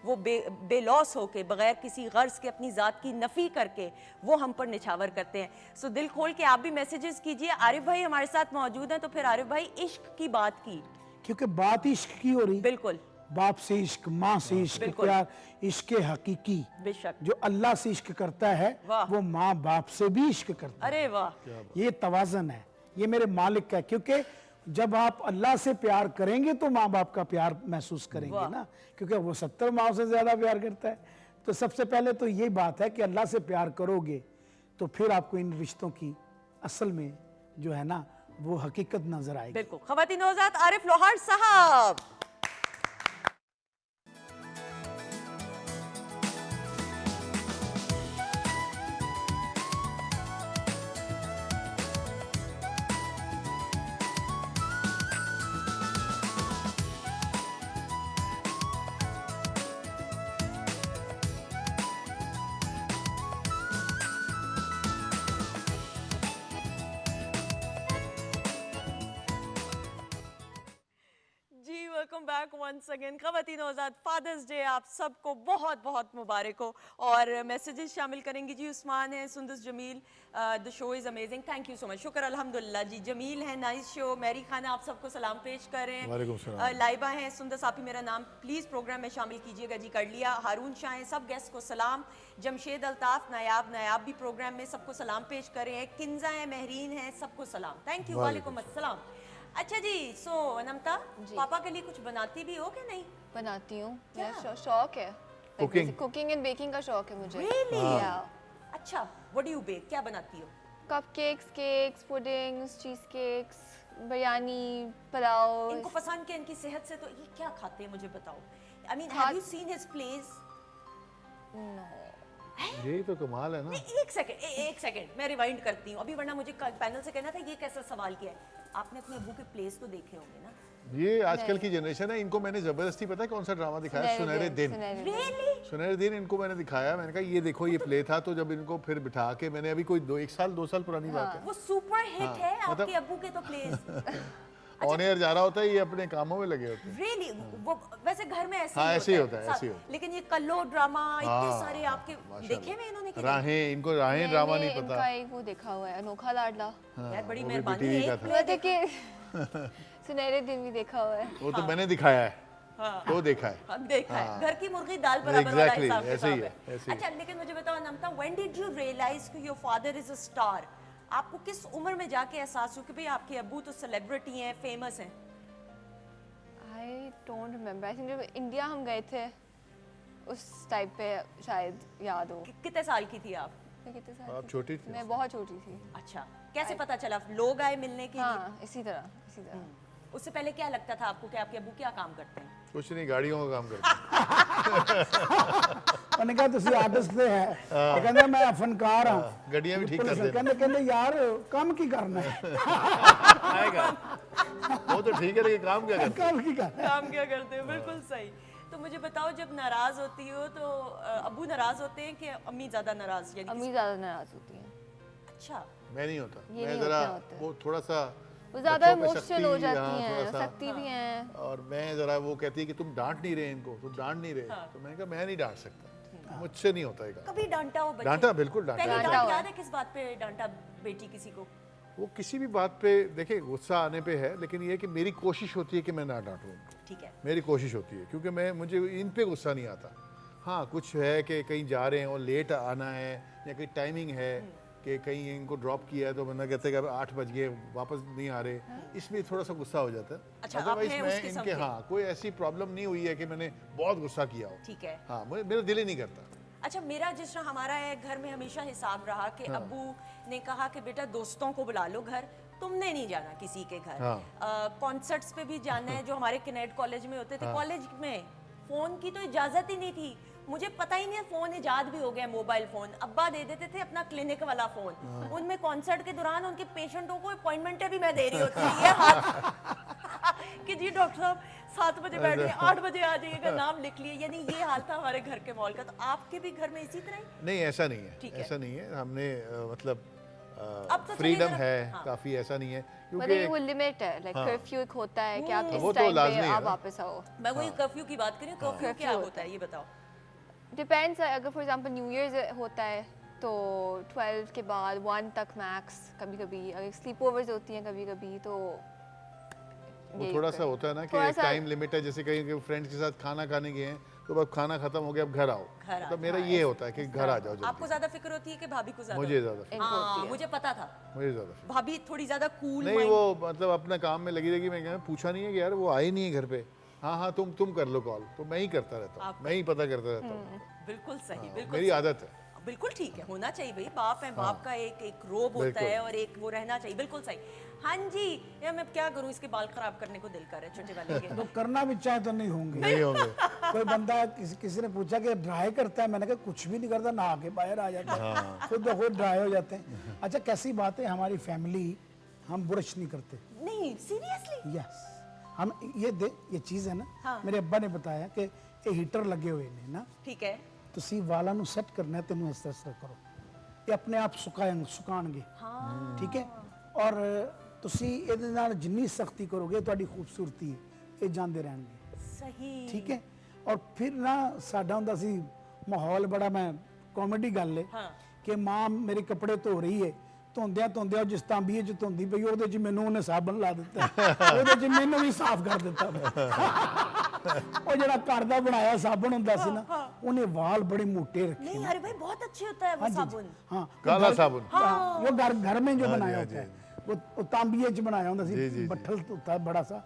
वो बेलौस होके बग़ैर किसी गर्ज के अपनी ज़ात की नफ़ी करके वो हम पर निछावर करते हैं। सो दिल खोल के आप भी मैसेजेस कीजिए। आरिफ भाई हमारे साथ मौजूद हैं, तो फिर आरिफ भाई इश्क की बात की, क्योंकि बात इश्क की हो रही, बिल्कुल बाप से इश्क, माँ से इश्क, बिल्कुल। प्यार, इश्क हकीकी बेशक। जो अल्लाह से इश्क करता है वाह। वो माँ बाप से भी इश्क करता है। अरे वाह, ये तवाज़न है, ये मेरे मालिक का है। क्योंकि जब आप अल्लाह से प्यार करेंगे तो माँ बाप का प्यार महसूस करेंगे ना, क्योंकि वो 70 माँ से ज्यादा प्यार करता है। तो सबसे पहले तो ये बात है कि अल्लाह से प्यार करोगे तो फिर आपको इन रिश्तों की असल में जो है ना वो हकीकत नजर आएगी। बिल्कुल। ख़वातीन हज़रात, आरिफ लोहार साहब। Welcome back once again. ख़वातीन हज़रात, फादर्स डे आप सबको बहुत बहुत मुबारक हो। और मैसेजेस शामिल करेंगी जी। उस्मान है, Sundas Jamil, the show is amazing, thank you so much, शुक्र अल्हम्दुलिल्लाह जी। जमील है, नाइस शो। मैरी खान आप सबको सलाम पेश कर रहे वालेकुम हैं। सलाम। लाइबा है, सुंदस आप ही मेरा नाम प्लीज़ प्रोग्राम में शामिल कीजिएगा जी, कर लिया। हारून शाह हैं, सब गेस्ट को सलाम। जमशेद अल्ताफ़, नायाब भी प्रोग्राम में सबको सलाम पेश कर रहे हैं। किन्जा है, महरीन है, सबको सलाम, थैंक यू, वालेकुम अस्सलाम। अच्छा जी, सो अनमता, पापा के लिए कुछ बनाती भी हो क्या? नहीं बनाती हूँ, क्या? मेरा शौक है Cooking? कुकिंग एंड बेकिंग का शौक है मुझे। Really? Yeah. अच्छा, व्हाट डू यू बेक, क्या बनाती हो? कपकेक्स, केक्स, पुडिंग्स, चीज केक्स, बिरयानी, पुलाव। इनको पसंद क्या? इनकी सेहत से तो ये क्या खाते हैं मुझे बताओ। I mean, have you seen his plays? यही तो कमाल है ना। एक सेकंड मैं रिवाइंड करती हूँ अभी, वरना मुझे पैनल से कहना था ये कैसा सवाल किया है। आपने अपने अब्बू के प्लेस तो देखे होंगे ना? ये आजकल की जनरेशन है, इनको मैंने जबरदस्ती, पता है कौन सा ड्रामा दिखाया? सुनहरे दिन। Really? सुनहरे दिन इनको मैंने दिखाया, मैंने कहा ये देखो ये प्ले था, तो जब इनको फिर बिठा के मैंने अभी कोई 2 साल पुरानी बात है, वो सुपर हिट है मतलब- आपके अब्बू के तो प्लेस। ऑन एयर जा रहा होता है, ये अपने कामों में लगे होते हैं। Really? वो वैसे घर में ऐसे हाँ, ही ऐसे ही होता है, ऐसे ही होता है। लेकिन ये कल्लो ड्रामा इतने हाँ, सारे आपके माशाल्लाह। देखे हुए इन्होंने कि नहीं? राहें, इनको राहें ड्रामा नहीं पता। इनका एक वो देखा हुआ है, अनोखा लाडला। यार बड़ी वो भी मेहरबानी BTV है, का एक था। play मतलब कि सुनहरे दिन भी देखा हुआ है। वो तो मैंने दिखाया है, वो देखा है। हम देखा है, घर की मुर्गी दाल बराबर वाला Exactly, हिसाब ऐसे ही किताब है, ऐसे ही। अच्छा, लेकिन मुझे बताओ नमता, व्हेन डिड यू रियलाइज कि your father is a star? आपको किस उम्र में जाके एहसास हुआ कि भाई आपके अब्बू तो सेलिब्रिटी हैं, फेमस हैं? I don't remember, I think जब इंडिया हम गए थे उस टाइप पे शायद याद हो। कितने साल की थी आप? मैं कितने साल आप की छोटी थी? थी। मैं बहुत छोटी थी। अच्छा, कैसे पता चला? लोग आए मिलने के लिए? हाँ, इसी तरह। उससे पहले क्या लगता था आपको कि आपके अब्बू क्या काम करते हैं? कुछ नहीं, गाड़ियों का काम करते हैं। मैंने कहा तुसी आर्टिस्ट ते है, ये कहंदा मैं फनकार हां, गड्डियां भी ठीक कर देना। कहंदे यार काम की करना है, आएगा वो तो ठीक है, लेकिन काम क्या करते हैं? काम की करना है। काम क्या करते हो? बिल्कुल सही। तो मुझे बताओ, जब नाराज होती हो तो अब्बू नाराज होते हैं कि अम्मी ज्यादा नाराज? यानी अम्मी ज्यादा नाराज होती हैं। अच्छा, मैं नहीं होता, ये मैं नहीं जरा होते। वो थोड़ा सा वो ज्यादा बच्चों पे इमोशनल हो सख्ती, जाती हाँ, हैं, थोड़ा सा। सख्ती भी हैं। और मैं जरा वो कहती है कि तुम डांट नहीं रहे इनको, तुम डांट नहीं रहे, तो मैंने कहा मैं नहीं डांट सकता, मुझसे नहीं होता है काम। कभी डांटा हो बच्चे? डांटा, बिल्कुल डांटा। पहली डांटा डांट हुआ याद है किस बात पे डांटा बेटी किसी को? वो किसी भी बात पे देखिए गुस्सा आने पे है, लेकिन ये है कि मेरी कोशिश होती है कि मैं ना डांटूं उनको, ठीक है। मेरी कोशिश होती है, क्योंकि मुझे इन पे गुस्सा नहीं आता। हाँ, कुछ है कि कहीं जा रहे हैं और लेट आना है, या कहीं टाइमिंग है कि कहीं इनको ड्रॉप किया है तो बंदा कहते हैं कि 8 बज गए वापस नहीं आ रहे, इसमें थोड़ा सा गुस्सा हो जाता है। अच्छा, आप अदरवाइज हैं मैं उस किस्म इनके, के? हाँ, कोई ऐसी प्रॉब्लम नहीं हुई है कि मैंने बहुत गुस्सा किया हो। ठीक है। हाँ, मेरा दिल ही नहीं करता। अच्छा, मेरा जिस तरह हमारा है घर में हमेशा हिसाब रहा कि अब्बू ने कहा कि बेटा दोस्तों को बुला लो घर, तुमने नहीं जाना किसी के घर। हाँ। कॉन्सर्ट्स पे भी जाना है जो हमारे कैनेट कॉलेज में होते थे। कॉलेज में फोन की तो इजाजत ही नहीं थी, मुझे पता ही नहीं है, फोन इजाद भी हो गया, मोबाइल फोन अब्बा दे देते थे, अपना क्लिनिक वाला फोन। उनमें कॉन्सर्ट के दौरान उनके पेशेंटों को अपॉइंटमेंट भी मैं दे रही होती थी, ये हाल कि जी डॉक्टर साहब 7 बजे बैठिए, 8 बजे आ जाइएगा, नाम लिख लिए। यानी ये हाल था हमारे घर के मॉल का। तो आपके भी घर में इसी तरह ही? नहीं, ऐसा नहीं है, ठीक है। ऐसा नहीं है। हमने मतलब अब तो फ्रीडम चलिए है, हाँ। काफी, ऐसा नहीं है, मतलब ये क्योंकि वो लिमिट है, लाइक हाँ। कर्फ्यू एक होता है कि आप वो इस तो टाइम लाजमी पे है आप ना। वापस आओ। मैं वही कर्फ्यू की बात करी, कर्फ्यू क्या कर्फ्यू होता है ये बताओ? डिपेंड्स, अगर फॉर एग्जांपल न्यू ईयर्स होता है तो 12 के बाद 1 तक मैक्स, कभी कभी अगर स्लीप ओवर्स होती हैं कभी कभी तो वो यही थोड़ा होता सा है। होता है ना कि थोड़ा एक सा- टाइम लिमिट है, जैसे कहीं फ्रेंड्स के साथ खाना खाने गए हैं तो अब खाना खत्म हो गया, अब घर आओ। घर आ तो मेरा ये होता है कि घर आ जाओ आपको जल्दी। ज्यादा फिक्र होती है कि भाभी को ज्यादा? मुझे ज्यादा इनको होती हाँ, है। मुझे पता था मुझे ज्यादा भाभी थोड़ी ज्यादा कूल नहीं, वो मतलब अपना काम में लगी रहेगी। मैं कहा पूछा नहीं है कि यार वो आई नहीं है घर पे, हाँ हाँ तुम कर लो कॉल, तो मैं ही करता रहता हूँ, मैं ही पता करता रहता हूँ। बिल्कुल सही, बिल्कुल मेरी सही। आदत है। बिल्कुल ठीक है, होना चाहिए भाई, बाप है, बाप का एक रोब होता बिल्कुल। है और एक वो रहना चाहिए। बिल्कुल सही। हाँ जी, या मैं क्या करूँ, इसके बाल खराब करने को दिल कर है छोटे वाले के। तो करना भी चाहे तो नहीं होंगे। नहीं होंगे। कोई बंदा किसी ने पूछा कि ड्राई करता है, मैंने कहा कुछ भी नहीं करता, नहा के बाहर आ जाता है, खुद ब खुद ड्राई हो जाते हैं। अच्छा, कैसी बात है, हमारी फैमिली हम ब्रश नहीं करते। नहीं, सीरियसली? यस, हम ये चीज़ है ना, हाँ। मेरे अब्बा ने बताया कि ये हीटर लगे हुए ने ना, ठीक है। ਤੁਸੀਂ ਵਾਲਾਂ ਨੂੰ ਸੈੱਟ ਕਰਨਾ ਤੈਨੂੰ ਇਸ ਤਰ੍ਹਾਂ ਕਰੋ, ਇਹ ਆਪਣੇ ਆਪ ਸੁਕਾਣਗੇ। ਠੀਕ ਹੈ, ਔਰ ਤੁਸੀਂ ਇਹਦੇ ਨਾਲ ਜਿੰਨੀ ਸਖਤੀ ਕਰੋਗੇ ਤੁਹਾਡੀ ਖੂਬਸੂਰਤੀ ਇਹ ਜਾਂਦੇ ਰਹਿਣਗੇ। सही। ਠੀਕ ਹੈ, ਔਰ ਫਿਰ ਨਾ ਸਾਡਾ ਹੁੰਦਾ ਸੀ ਮਾਹੌਲ ਬੜਾ, ਮੈਂ ਕਾਮੇਡੀ ਗੱਲ ਹੈ ਹਾਂ। ਕਿ ਮਾਂ ਮੇਰੇ ਕੱਪੜੇ ਧੋ ਰਹੀ ਹੈ, ਧੋਂਦਿਆਂ ਜਿਸ ਤਾਂਬੀਏ ਚ ਧੋਂਦੀ ਪਈ ਉਹਦੇ ਚ ਮੈਨੂੰ ਉਹਨੇ ਸਾਬਣ ਲਾ ਦਿੱਤਾ, ਉਹਦੇ ਚ ਮੈਨੂੰ ਵੀ ਸਾਫ਼ ਕਰ ਦਿੱਤਾ। ਉਹ ਜਿਹੜਾ ਘਰ ਦਾ ਬਣਾਇਆ ਸਾਬਣ ਹੁੰਦਾ ਸੀ ਨਾ, ਉਹਨੇ ਵਾਲ ਬੜੇ ਮੋਟੇ ਰੱਖੇ। नहीं अरे भाई, बहुत अच्छे होता है वो साबुन। हाँ, काला साबुन। हाँ, वो घर में जो हाँ जी, बनाया हाँ होता है, जी, वो तांबिये च बनाया होता जी, जी, सी, बट्ठल होता है बड़ा सा।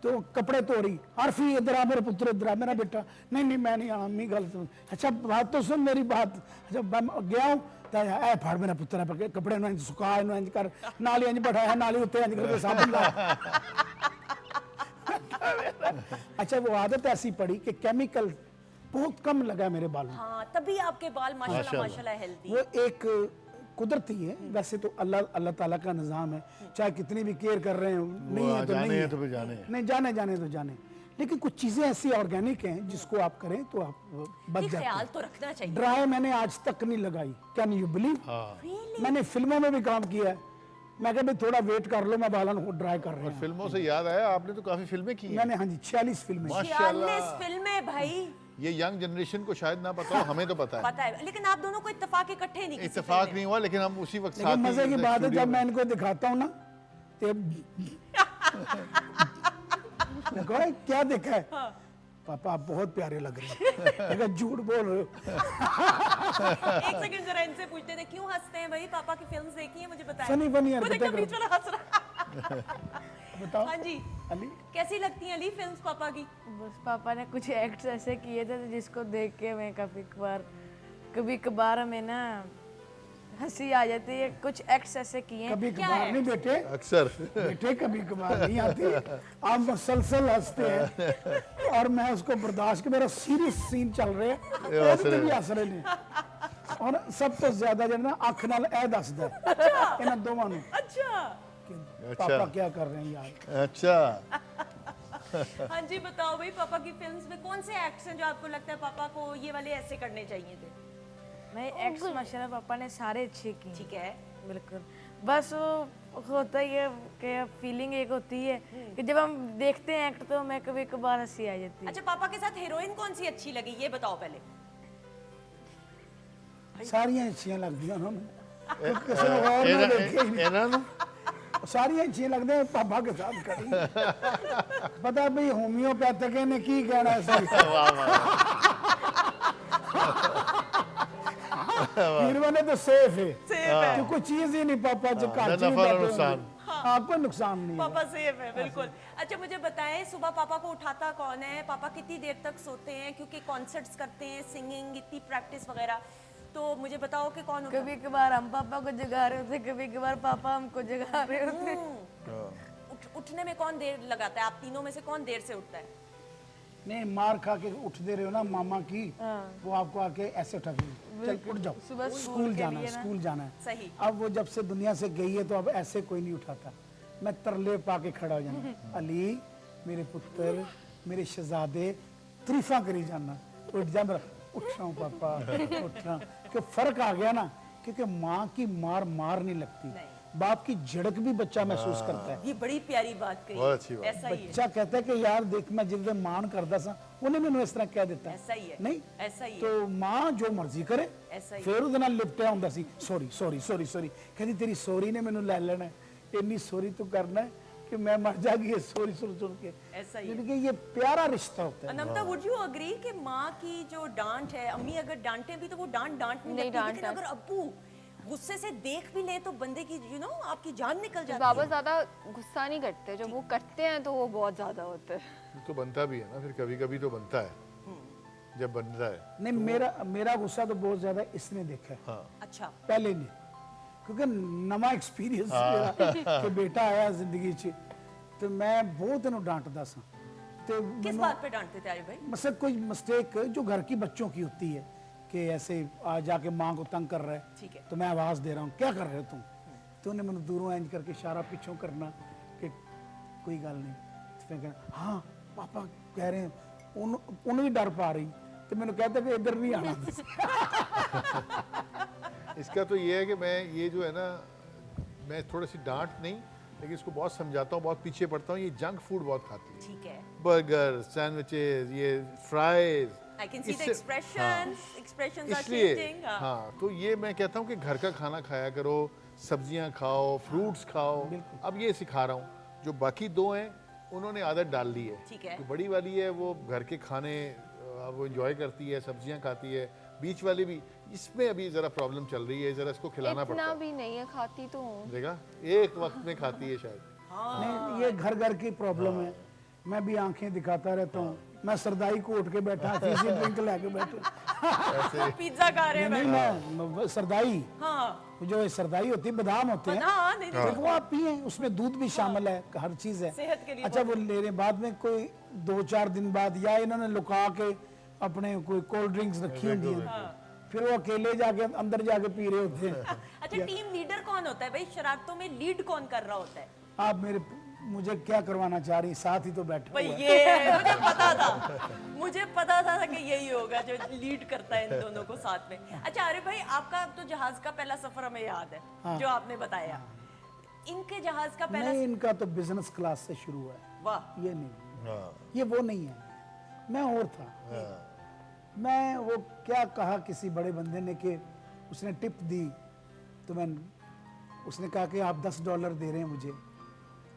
तो कपड़े धो रही, आरफी इधर आ मेरे पुत्र, इधर आ मेरा बेटा। नहीं मैं नहीं आना, अम्मी गल सुन। अच्छा बात तो सुन मेरी बात। अच्छा मैं गया हूँ तो ए फाड़ मेरा पुत्र है, कपड़े नु इंज सुका, इनु इंज कर, नाल इंज बैठाया, नाल उत्ते इंज करके साबुन ला। अच्छा वो आदत ऐसी पड़ी कि केमिकल बहुत कम लगा मेरे बालों में। हाँ, तभी आपके बाल माशाल्लाह माशाल्लाह। माशाल्लाह हेल्दी। वो एक कुदरती है, वैसे तो अल्लाह अल्लाह ताला का निज़ाम है, चाहे कितनी भी केयर कर रहे हो नहीं है तो जाने नहीं हैं है, तो फिर जाने हैं। नहीं जाने जाने तो जाने, लेकिन कुछ चीज़ें ऐसी ऑर्गेनिक हैं जिसको आप करें तो आप बच ये जाते ख्याल हैं। तो रखना चाहिए। ड्राई मैंने आज तक नहीं लगाई, कैन यू बिलीव? Really? मैंने फिल्मों में भी काम किया है, मैं कहा भाई थोड़ा वेट कर लो, मैं बालों को ड्राई कर रहा और हूँ। फिल्मों से याद आया, आपने तो काफी फिल्में की हैं। मैंने हाँ जी 46 फिल्में। माशाल्लाह। 46 फिल्में भाई, ये यंग जनरेशन को शायद ना पता हो, हमें तो पता है। पता है, लेकिन आप दोनों को इत्तेफाक इकट्ठे नहीं किसी इत्तेफाक फिल्म में। नहीं हुआ, लेकिन हम उसी वक्त लेकिन साथ ही मजे की बात है स्टूडियो जब में- मैं इनको दिखाता हूँ ना तो देखो क्या देखा है, पापा आप बहुत प्यारे लग रहे हैं। मैं कहा, झूठ बोल रहे हो। एक सेकंड जरा इनसे पूछते थे क्यों हंसते हैं भाई, पापा की फिल्म्स देखी है, मुझे बताएं। फनी फनी वो देखो हरकतें बीच करो। वाला हंस रहा। बताओ हाँ जी, अली। कैसी लगती हैं अली फिल्म्स पापा की? बस पापा ने कुछ एक्ट्स ऐसे किए थे जिसको देख के मैं कभी कभार में ना हंसी आ जाती है। कुछ एक्ट्स ऐसे किए हैं। कभी क्या कभार है? नहीं बेटे, अक्सर बेटे कभी कभार नहीं आती, आप मुसलसल हंसते हैं और मैं उसको बर्दाश्त के, मेरा सीरियस सीन चल रहे हैं हंस रहे भी हंस रहे ने, और सब तो ज्यादा जो ना अख नाल ए दसदा इन्हां दोवां नूं अच्छा, कि पापा क्या कर रहे हैं यार। अच्छा। हाँ जी बताओ भाई, पापा की फिल्म्स में कौन से एक्ट्स हैं जो आपको लगता है पापा को ये वाले ऐसे करने चाहिए थे? नहीं एक्ट्स माशाल्लाह पापा ने सारे अच्छे किए। ठीक है, बिल्कुल, बस वो होता ही है कि फीलिंग एक होती है कि जब हम देखते हैं एक्ट तो हमें कभी कभार हंसी आ जाती है। अच्छा पापा के साथ हीरोइन कौन सी अच्छी लगी ये बताओ पहले। सारियां अच्छियां लगदियां उन्होंने, किसी ने और ना देखे ही नहीं। ਇਹਨਾਂ ਨੂੰ सारियां अच्छियां लगदे हैं, पापा के साथ करी पता भाई होम्योपैथिक ने की कहना है सही। हीरो ने तो सेफ है, तो कोई चीज ही नहीं पापा जो ना काट नफा ना नुकसान। आपको नुकसान नहीं है। पापा सेफ है बिल्कुल। अच्छा मुझे बताएं, सुबह पापा को उठाता कौन है, पापा कितनी देर तक सोते हैं, क्योंकि कॉन्सर्ट्स करते हैं, सिंगिंग, इतनी प्रैक्टिस वगैरह, तो मुझे बताओ कि कौन उठा? कभी कभार हम पापा को जगा रहे होते, कभी कभार पापा हमको जगा रहे होते। उठने में कौन देर लगाता है? आप तीनों में से कौन देर से उठता है? नहीं मार खा के उठते रहे हो ना मामा की, वो आपको आके ऐसे उठा के चल उठ जाओ, सुबह स्कूल जाना है, स्कूल जाना है। सही। अब वो जब से दुनिया से गई है तो अब ऐसे कोई नहीं उठाता, मैं तरले पा के खड़ा हो जाना, अली मेरे पुत्र, मेरे शहजादे, तरीफा करी जाना, उठ जा मेरा, उठ रहा हूँ पापा, उठ रहा हूँ। कि फर्क आ गया ना, क्योंकि माँ की मार मार नहीं लगती, बाप की झड़क भी बच्चा महसूस करता है। ये बड़ी प्यारी बात कही। बहुत अच्छी बात। ऐसा ही है, बच्चा कहता है कि यार देख मैं जिस दिन मान करता सा उन्हें मैंने इस तरह कह देता है। ऐसा ही है, नहीं ऐसा ही है। तो माँ जो मर्जी करे, ऐसा ही फिर ਉਹਦੇ ਨਾਲ ਲਿਪਟਿਆ ਹੁੰਦਾ ਸੀ, ਸੌਰੀ ਸੌਰੀ ਸੌਰੀ ਸੌਰੀ, ਕਹਿੰਦੀ ਤੇਰੀ ਸੌਰੀ ਨੇ ਮੈਨੂੰ ਲੈ ਲੈਣਾ ਹੈ, ਇੰਨੀ ਸੌਰੀ ਤੂੰ ਕਰਨਾ है कि मैं मर जाएगी ये सॉरी सुन सुन के। ऐसा ही है। यानी कि ये प्यारा रिश्ता होता है। अनंता वुड यू अग्री कि माँ की जो डांट है, अम्मी अगर डांटे भी तो वो डांट नहीं नहीं लगती, लेकिन डांटता। अगर अब्बू गुस्से से देख भी ले तो बंदे की आपकी जान निकल जाती बाबा है। ज़्यादा गुस्सा नहीं करते, जब वो करते हैं तो वो बहुत ज़्यादा होता है। तो बनता भी है ना, फिर कभी कभी तो बनता है जब बनता है। नहीं मेरा गुस्सा तो बहुत ज्यादा इसने देखा है, हाँ अच्छा, पहले नहीं, क्योंकि नवा एक्सपीरियंस मेरा कि बेटा आया जिंदगी च, तो मैं बहुत इन्हों डांटदा सा, तो किस बात पे डांटते थे आरिफ भाई? मतलब कोई मिस्टेक जो घर की बच्चों की होती है कि ऐसे आ जाके माँ को तंग कर रहा है, ठीक है। तो मैं आवाज़ दे रहा हूँ, क्या कर रहे हो तुम, तो उन्हें मैंने दूरों इंज करके इशारा पीछों करना कि कोई गल नहीं, तो फिर कहना हाँ पापा कह रहे हैं, उन्हें भी डर पा रही, तो मैंने कहता कि इधर नहीं आना। इसका तो ये है कि मैं ये जो है ना, मैं थोड़ी सी डांट नहीं, लेकिन इसको बहुत समझाता हूँ, बहुत पीछे पड़ता हूँ। ये जंक फूड बहुत खाती है, ठीक है। बर्गर, सैंडविचेस, ये fries. I can see the expressions are इसलिए changing, हाँ। हाँ, तो ये मैं कहता हूँ कि घर का खाना खाया करो, सब्जियां खाओ, फ्रूट्स खाओ। अब ये सिखा रहा हूँ, जो बाकी दो हैं उन्होंने आदत डाल ली है। ठीक है। तो बड़ी वाली है वो घर के खाने वो एंजॉय करती है, सब्जियां खाती है। बीच वाली भी, इसमें अभी जरा प्रॉब्लम चल रही है, जरा इसको खिलाना पड़ता इतना है। भी नहीं है, खाती तो हूँ। देखा, एक वक्त में खाती है शायद। नहीं ये घर घर की प्रॉब्लम है, मैं भी आंखें दिखाता रहता हूँ मैं सरदाई को उठ के बैठा, फीसी ड्रिंक लेके बैठा। पिज्जा खा रहे हैं नहीं मैं सरदाई, हाँ जो सरदाई होती है, बादाम होते हैं, हाँ नहीं नहीं तो वो आप पिए, उसमें दूध भी शामिल है, हर चीज है। सेहत के लिए अच्छा वो ले रहे, बाद में कोई 2-4 दिन बाद या इन्होंने लुका के अपने कोई कोल्ड ड्रिंक्स रखी होती है, फिर वो अकेले जाके अंदर जाके पी रहे होते हैं। अच्छा टीम लीडर कौन होता है भाई, शरारतों में लीड कौन कर रहा होता है? आप मुझे क्या करवाना चाह रही, साथ ही तो बैठे भाई हुए हैं। ये मुझे पता था कि यही होगा जो लीड करता है इन दोनों को साथ में। अच्छा अरे भाई आपका तो जहाज का पहला सफर हमें याद है जो आपने बताया, इनके जहाज का पहला नहीं, इनका तो बिजनेस क्लास से शुरू है, वाह ये नहीं, ये वो नहीं है, मैं और था। मैं वो क्या कहा किसी बड़े बंदे ने कि उसने टिप दी, तो उसने कहा कि आप $10 दे रहे हैं मुझे,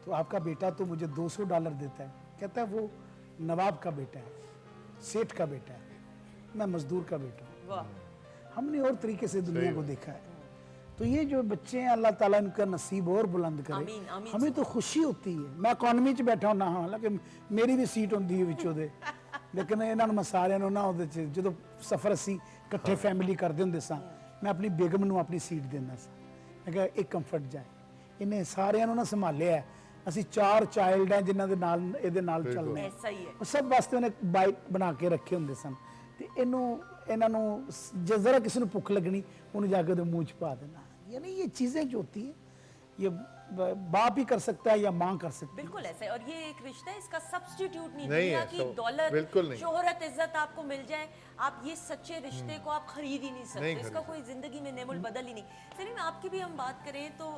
तो आपका बेटा तो मुझे $200 देता है। कहता है वो नवाब का बेटा है, सेठ का बेटा है, मैं मजदूर का बेटा हूँ। वाह हमने और तरीके से दुनिया को देखा है। तो ये जो बच्चे हैं, अल्लाह ताला इनका नसीब और बुलंद करे। आमीन, आमीन। हमें तो खुशी होती है। मैं इकोनॉमी च बैठा हूं ना, हालांकि मेरी भी सीट होंदी है विचों दे, लेकिन इन्हां मैं सारिਆਂ ਨੂੰ ना ਉਹਦੇ ਚ ਜਦੋਂ ਸਫ਼ਰ ਅਸੀਂ ਇਕੱਠੇ ਫੈਮਿਲੀ ਕਰਦੇ ਹੁੰਦੇ ਸਾਂ, ਮੈਂ ਆਪਣੀ ਬੇਗਮ ਨੂੰ ਆਪਣੀ ਸੀਟ ਦਿੰਦਾ ਸਾਂ। ਮੈਂ ਕਿਹਾ ਇਹ ਕੰਫਰਟ ਜਾਏ, ਇਹਨੇ ਸਾਰਿਆਂ ਨੂੰ ਨਾ ਸੰਭਾਲਿਆ। ਅਸੀਂ 4 ਚਾਈਲਡ ਹੈ ਜਿਨ੍ਹਾਂ ਦੇ ਨਾਲ ਇਹਦੇ ਨਾਲ ਚੱਲਣਾ ਹੈ। ऐसा ही है। ਉਹ ਸਭ ਵਾਸਤੇ ਉਹਨੇ ਬਾਈਕ ਬਣਾ ਕੇ ਰੱਖੇ ਹੁੰਦੇ ਸਨ, ਤੇ ਇਹਨਾਂ ਨੂੰ ਜੇ ਜ਼ਰਾ ਕਿਸੇ ਨੂੰ ਭੁੱਖ ਲੱਗਣੀ, ਉਹਨੂੰ ਜਾ ਕੇ ਉਹਦੇ ਮੂੰਹ 'ਚ ਪਾ ਦੇਣਾ। यानी ये चीज़ें जो होती है ये बाप ही कर सकता है या माँ कर सकती है। बिल्कुल ऐसा है, और ये एक रिश्ता है, इसका सब्स्टिट्यूट नहीं। नहीं दुनिया है, की दौलत, बिल्कुल नहीं। शोहरत, इज्जत आपको मिल जाए, आप ये सच्चे रिश्ते को आप खरीद ही नहीं सकते, नहीं इसका खरीद कोई जिंदगी में नेमुल बदल ही नहीं। चलिए मैं आपकी भी हम बात करें तो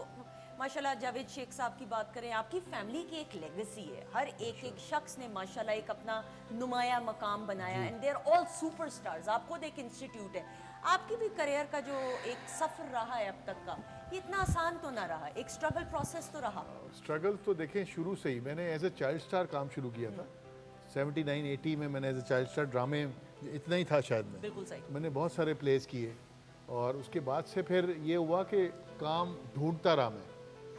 माशाल्लाह जावेद शेख साहब की बात करें, आपकी फैमिली की एक लेगेसी है, हर एक शख्स ने माशाल्लाह एक अपना नुमाया मकाम बनाया, and they are all superstars. आप खुद एक इंस्टीट्यूट है, आपकी भी करियर का जो एक सफ़र रहा है अब तक का, ये इतना आसान तो ना रहा, एक स्ट्रगल प्रोसेस तो रहा। स्ट्रगल तो देखें शुरू से ही, मैंने एज ए चाइल्ड स्टार काम शुरू किया था 79-80 में। मैंने एज ए चाइल्ड स्टार ड्रामे, इतना ही था शायद मैं, बिल्कुल सही। मैंने बहुत सारे प्लेस किए, और उसके बाद से फिर ये हुआ कि काम ढूंढता रहा मैं।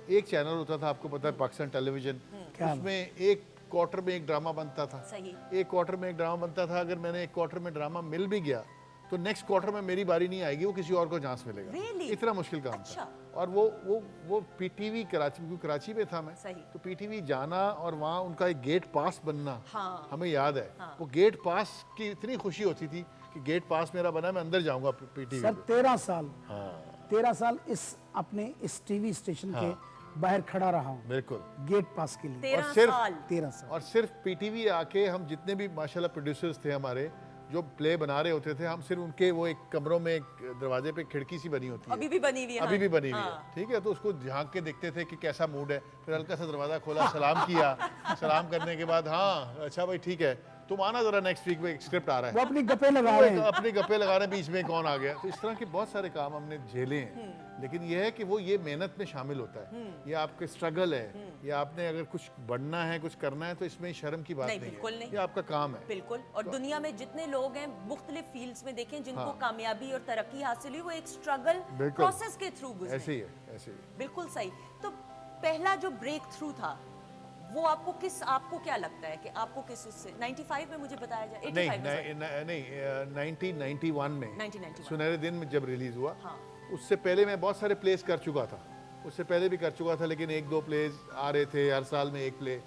एक चैनल होता था, आपको पता है, पाकिस्तान टेलीविजन, उसमें एक क्वार्टर में एक ड्रामा बनता था। सही। एक क्वार्टर में एक ड्रामा बनता था, अगर मैंने एक क्वार्टर में ड्रामा मिल भी गया तो नेक्स्ट क्वार्टर में मेरी बारी नहीं आएगी, वो किसी और को चांस मिलेगा। Really? इतना मुश्किल काम अच्छा। था। और वो पीटीवी कराची, क्योंकि कराची में था मैं, सही। तो पीटीवी जाना और वहाँ उनका एक गेट पास बनना, हाँ। हमें याद है। वो गेट पास की इतनी खुशी होती थी कि गेट पास मेरा बना, मैं अंदर जाऊंगा पीटीवी सर 13 साल, हाँ 13 साल अपने इस टीवी स्टेशन के बाहर खड़ा रहा हूँ बिल्कुल। गेट पास के लिए। 13 सिर्फ- साल 13 साल। और सिर्फ पीटीवी आके हम जितने भी माशाल्लाह प्रोड्यूसर्स थे हमारे, जो प्ले बना रहे होते थे, हम सिर्फ उनके वो एक कमरों में एक दरवाजे पे खिड़की सी बनी होती है, अभी भी बनी हुई है। अभी भी बनी हुई है, हाँ। ठीक है, तो उसको झांक के देखते थे कि कैसा मूड है, फिर हल्का सा दरवाजा खोला, सलाम किया, सलाम करने के बाद हाँ अच्छा भाई ठीक है, तुम आना जरा नेक्स्ट वीक में एक स्क्रिप्ट आ रहा वो है, अपनी गप्पे लगा वो रहे एक हैं। अपने गप्पे लगा रहे हैं, बीच में कौन आ गया। तो इस तरह के बहुत सारे काम हमने झेले हैं, लेकिन यह है कि वो ये मेहनत में शामिल होता है, ये आपके स्ट्रगल है, ये आपने अगर कुछ बढ़ना है, कुछ करना है, तो इसमें शर्म की बात नहीं, नहीं बिल्कुल है, नहीं। ये आपका काम है। बिल्कुल। और दुनिया में जितने लोग हैं मुख्तलिफ फील्ड्स में, देखें जिनको कामयाबी और तरक्की हासिल हुई, वो एक स्ट्रगल बिल्कुल। प्रोसेस के थ्रू गुजरे। ऐसे ही है, ऐसे ही है। बिल्कुल सही। तो पहला जो ब्रेक थ्रू था वो आपको क्या लगता है कि आपको किस उससे 95 में मुझे बताया जाए, 85 में sorry। नहीं 1991 में 1991 सुनहरे दिन में जब रिलीज हुआ, हाँ। उससे पहले मैं बहुत सारे प्लेस कर चुका था, उससे पहले भी कर चुका था, लेकिन 1-2 प्लेस आ रहे थे हर साल में, एक प्ले।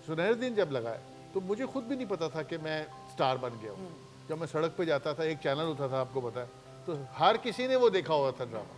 सुनहरे दिन जब लगा तो मुझे खुद भी नहीं पता था कि मैं स्टार बन गया हूँ। जब मैं सड़क पे जाता था, एक चैनल होता था आपको पता है, तो हर किसी ने वो देखा हुआ था ड्रामा,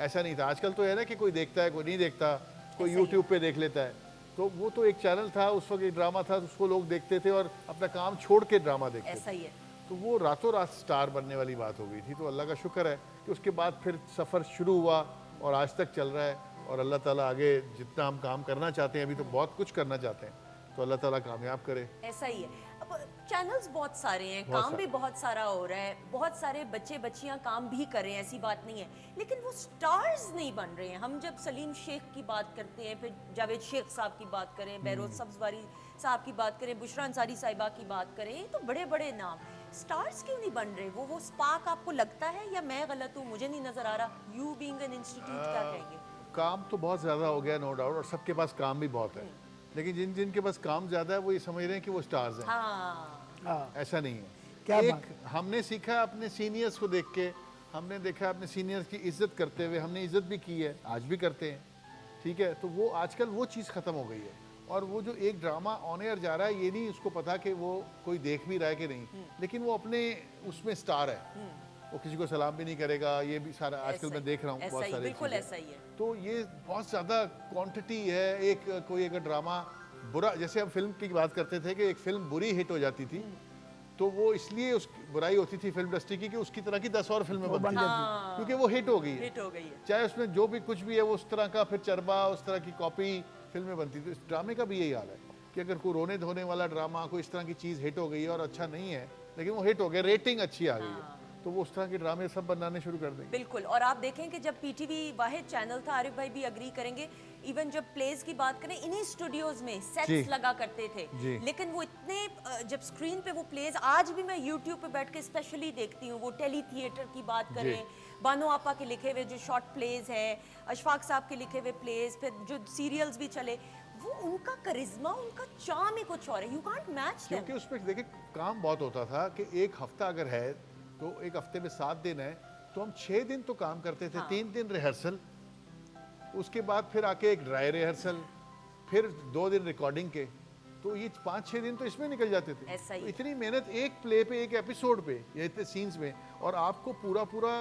ऐसा नहीं था। आजकल तो है ना कि कोई देखता है, कोई नहीं देखता, कोई यूट्यूब पे देख लेता है। तो वो तो एक चैनल था उस वक्त, एक ड्रामा था, उसको लोग देखते थे और अपना काम छोड़ के ड्रामा देखते थे। ऐसा ही है। तो वो रातों रात स्टार बनने वाली बात हो गई थी। तो अल्लाह का शुक्र है कि उसके बाद फिर सफ़र शुरू हुआ और आज तक चल रहा है, और अल्लाह ताला आगे जितना हम काम करना चाहते हैं, अभी तो बहुत कुछ करना चाहते हैं, तो अल्लाह ताला कामयाब करे। ऐसा ही है। अब चैनल्स बहुत सारे हैं, काम भी बहुत सारा हो रहा है, बहुत सारे बच्चे बच्चियां काम भी कर रहे हैं, ऐसी बात नहीं है, लेकिन वो स्टार्स नहीं बन रहे हैं। हम जब सलीम शेख की बात करते हैं, फिर जावेद शेख साहब की बात करें, बहरोज सब्जवारी साहब की बात करें, बुशरा अंसारी साहिबा की बात करें, तो बड़े बड़े नाम, स्टार्स क्यों नहीं बन रहे? वो स्पार्क आपको लगता है या मैं गलत हूँ, मुझे नहीं नजर आ रहा? यू बीइंग एन इंस्टीट्यूट क्या कहेंगे? काम तो बहुत ज़्यादा हो गया नो डाउट, और सबके पास काम भी बहुत है, लेकिन जिन जिनके पास काम ज़्यादा है वो ये समझ रहे हैं कि वो स्टार्स हैं। हाँ हाँ। ऐसा नहीं है। क्या एक बात। हमने सीखा अपने सीनियर्स को देख के, हमने देखा अपने सीनियर्स की इज्जत करते हुए, हमने इज्जत भी की है, आज भी करते हैं, ठीक है। तो वो आजकल वो चीज़ ख़त्म हो गई है। और वो जो एक ड्रामा ऑन एयर जा रहा है, ये नहीं उसको पता कि वो कोई देख भी रहा है कि नहीं, लेकिन वो अपने उसमें स्टार है, वो किसी को सलाम भी नहीं करेगा। ये भी सारा आजकल मैं देख रहा हूँ बहुत सारे बिल्कुल चीज़ें। ऐसा ही है। तो ये बहुत ज़्यादा क्वांटिटी है। एक कोई अगर ड्रामा बुरा, जैसे हम फिल्म की बात करते थे कि एक फिल्म बुरी हिट हो जाती थी, तो वो इसलिए उस बुराई होती थी फिल्म इंडस्ट्री की कि उसकी तरह की 10 और फिल्में बनती थी, क्योंकि वो हिट हो गई है। हिट हो गई है। चाहे उसमें जो भी कुछ भी है वो उस तरह का फिर चरबा, उस तरह की कॉपी फिल्में बनती थी। इस ड्रामे का भी यही हाल है कि अगर कोई रोने धोने वाला ड्रामा, कोई इस तरह की चीज़ हिट हो गई है और अच्छा नहीं है, लेकिन वो हिट हो गया, रेटिंग अच्छी आ गई है, तो वो उस तरह के ड्रामे सब बनाने शुरू कर देंगे। बिल्कुल। और आप देखें कि जब पीटीवी वाहिद चैनल था, आरिफ भाई भी अग्री करेंगे, इवन जब प्लेस की बात करें, इन्हीं स्टूडियोज में जी। सेट्स लगा करते थे, जी। लेकिन वो इतने जब स्क्रीन पे वो प्लेस, आज भी मैं यूट्यूब पे बैठ के स्पेशली देखती हूँ, वो टेली थिएटर की बात करें, बानो आपा के लिखे हुए जो शॉर्ट प्लेस हैं, अशफाक साहब के लिखे हुए प्लेस, फिर जो सीरियल्स भी चले, वो उनका करिश्मा, उनका चार्म ही कुछ और है। यू कांट मैच क्योंकि उसमें देखिए काम बहुत होता था कि एक हफ्ता अगर है तो एक हफ्ते में 7 दिन है, तो हम 6 दिन तो काम करते थे। 3 दिन रिहर्सल, उसके बाद फिर आके एक ड्राई रिहर्सल, फिर 2 दिन रिकॉर्डिंग के, तो ये 5-6 दिन तो इसमें निकल जाते थे। ऐसा ही। तो इतनी मेहनत एक प्ले पे, एक एपिसोड पे, या इतने सीन्स में, और आपको पूरा पूरा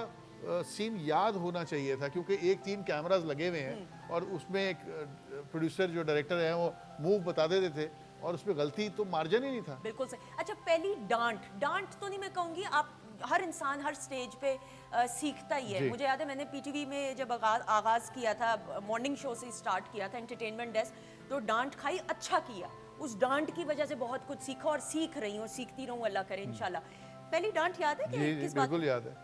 सीन याद होना चाहिए था, क्योंकि 1-3 कैमरास लगे हुए हैं और उसमें एक प्रोड्यूसर जो डायरेक्टर है वो मूव बता देते थे और उसमें गलती तो मार्जिन ही नहीं था। बिल्कुल सही। अच्छा, पहली डांट तो नहीं मैं कहूँगी, आप हर इंसान हर स्टेज पे सीखता ही है। जी। मुझे याद है मैंने पीटीवी में जब आगाज़ किया था, मॉर्निंग शो से स्टार्ट किया था, एंटरटेनमेंट डेस्क, तो डांट खाई, अच्छा किया। उस डांट की वजह से बहुत कुछ सीखा और सीख रही हूँ, सीखती रहूँ, अल्लाह करे इंशाल्लाह। पहली डांट याद है कि जी किस बात? बिल्कुल याद है।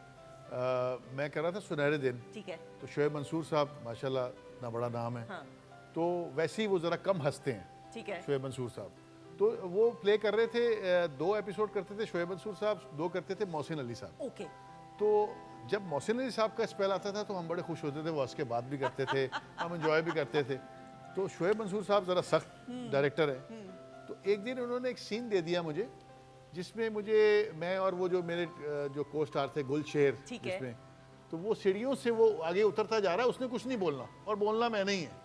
मैं कह रहा था सुनहरे दिन, ठीक है। तो शोएब मंसूर साहब माशाल्लाह इतना बड़ा नाम है, हाँ। तो वैसे ही वो ज़रा कम हंसते हैं, ठीक है। शोएब मंसूर साहब। तो वो प्ले कर रहे थे, 2 एपिसोड करते थे शोएब मंसूर साहब, 2 करते थे मोहसिन अली साहब। ओके। तो जब मोहसिन अली साहब का स्पेल आता था तो हम बड़े खुश होते थे, वो हंस के बात भी करते थे, हम इंजॉय भी करते थे। तो शोएब मंसूर साहब ज़रा सख्त डायरेक्टर है, तो एक दिन उन्होंने एक सीन दे दिया मुझे, जिसमें मुझे, मैं और वो जो मेरे जो को स्टार थे गुलशेर, ठीक है। जिसमें तो वो सीढ़ियों से वो आगे उतरता जा रहा है, उसने कुछ नहीं बोलना और बोलना मैंने ही है,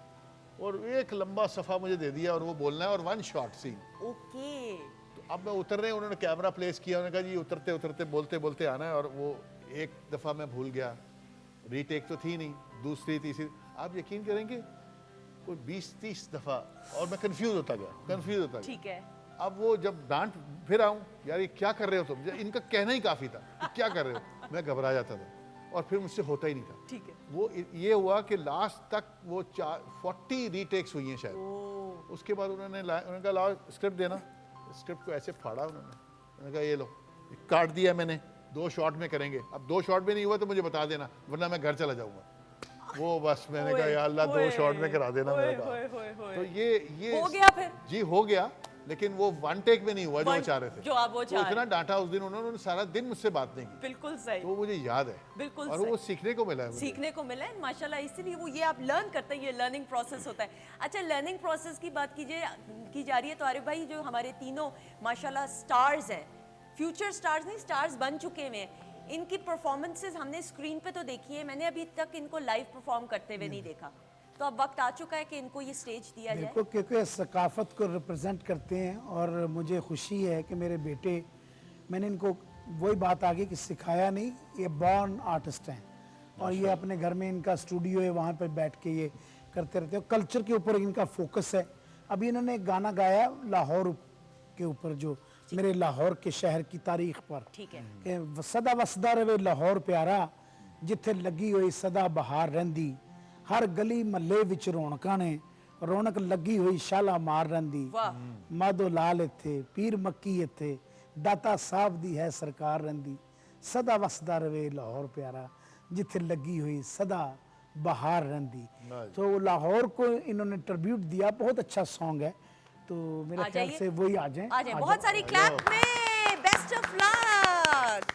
और एक लंबा सफ़ा मुझे दे दिया और वो बोलना है और 1 शॉट सीन। ओके। तो अब मैं उतर रहे, उन्होंने कैमरा प्लेस किया, उन्होंने कहा जी उतरते उतरते बोलते बोलते आना है, और वो एक दफ़ा मैं भूल गया, रीटेक तो थी नहीं, दूसरी तीसरी, आप यकीन करेंगे कोई 20-30 दफ़ा, और मैं कंफ्यूज होता गया। ठीक है। अब वो जब डांट फिर आऊँ, यार ये क्या कर रहे हो तुम, इनका कहना ही काफ़ी था कि क्या कर रहे हो, मैं घबरा जाता था और फिर मुझसे होता ही नहीं था। ठीक है। वो ये हुआ कि लास्ट तक वो 40 रीटेक्स हुई हैं शायद। उसके बाद उन्होंने कहा लाओ स्क्रिप्ट देना, स्क्रिप्ट को ऐसे फाड़ा उन्होंने कहा ये लो, काट दिया मैंने, 2 शॉट में करेंगे, अब 2 शॉट में नहीं हुआ तो मुझे बता देना वरना मैं घर चला जाऊंगा। वो बस मैंने कहा या अल्लाह 2 शॉट में करा देना मेरे पास। तो ये हो गया फिर? जी हो गया, लेकिन वो 1 टेक में नहीं हुआ जो वो चाह रहे थे। जो आप वो तो चाह रहे इतना डांटा उस दिन उन्होंने, सारा दिन मुझसे बात नहीं की, बिल्कुल सही। तो वो मुझे याद है। बिल्कुल और सही। वो सीखने को मिला है मुझे। सीखने को मिला है माशाल्लाह, इसीलिए वो ये आप लर्न करते हैं, ये लर्निंग प्रोसेस होता है। अच्छा, लर्निंग प्रोसेस की बात की जा रही है, तो आरिफ भाई जो हमारे तीनों माशाल्लाह स्टार्स हैं, फ्यूचर स्टार्स नहीं, स्टार्स बन चुके हुए हैं, इनकी परफॉर्मेंसेस हमने स्क्रीन पे तो देखी है, मैंने अभी तक इनको लाइव परफॉर्म करते हुए नहीं देखा, तो अब वक्त आ चुका है कि इनको ये स्टेज दिया जाए। बिल्कुल, क्योंकि सकाफत को रिप्रेजेंट करते हैं, और मुझे खुशी है कि मेरे बेटे, मैंने इनको वही बात आ गई कि सिखाया नहीं, ये बॉर्न आर्टिस्ट हैं, और ये अपने घर में इनका स्टूडियो है, वहाँ पर बैठ के ये करते रहते हैं, कल्चर के ऊपर इनका फोकस है। अभी इन्होंने एक गाना गाया लाहौर के ऊपर, जो मेरे लाहौर के शहर की तारीख पर, ठीक है। कि सदा वसदा रवे लाहौर प्यारा, जिथे लगी हुई सदा बहार रहिंदी, हर गली महल्ले विच रौनकां ने, रौनक लगी हुई शाला मार रहिंदी, वाह। माधो लाल इत्थे, पीर मक्की इत्थे, दाता साहब दी है सरकार रहिंदी, सदा वसदा रवे लाहौर प्यारा, जिथे लगी हुई सदा बहार रहिंदी। तो लाहौर को इन्होंने ट्रिब्यूट दिया, बहुत अच्छा सॉन्ग है, तो मेरे आ ख्याल जाइए। से वही आ जाएं। आ जाए, बहुत सारी क्लैप में, बेस्ट ऑफ लक।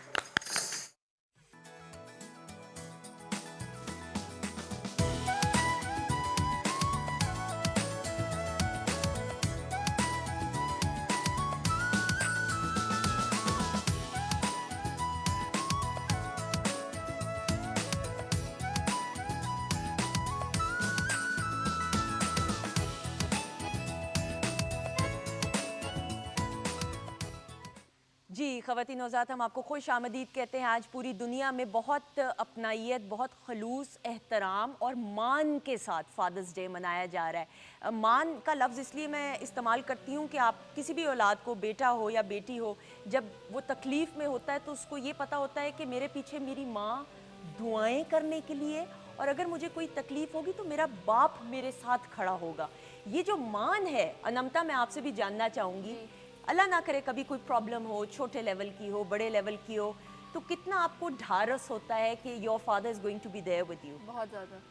ख़वातीन औज़ात, हम आपको खुश आमदीद कहते हैं। आज पूरी दुनिया में बहुत अपनाइयत, बहुत खलूस, एहतराम और मान के साथ फ़ादर्स डे मनाया जा रहा है। मान का लफ्ज़ इसलिए मैं इस्तेमाल करती हूँ कि आप किसी भी औलाद को, बेटा हो या बेटी हो, जब वो तकलीफ़ में होता है तो उसको ये पता होता है कि मेरे पीछे मेरी माँ दुआएं करने के लिए, और अगर मुझे कोई तकलीफ़ होगी तो मेरा बाप मेरे साथ खड़ा होगा। ये जो मान है, अनमता, मैं आपसे भी जानना चाहूँगी, अल्लाह ना करे कभी कोई प्रॉब्लम हो, छोटे लेवल की हो, बड़े लेवल की हो, तो कितना आपको ढारस होता है कि your father is going to be there with you? बहुत ज़्यादा।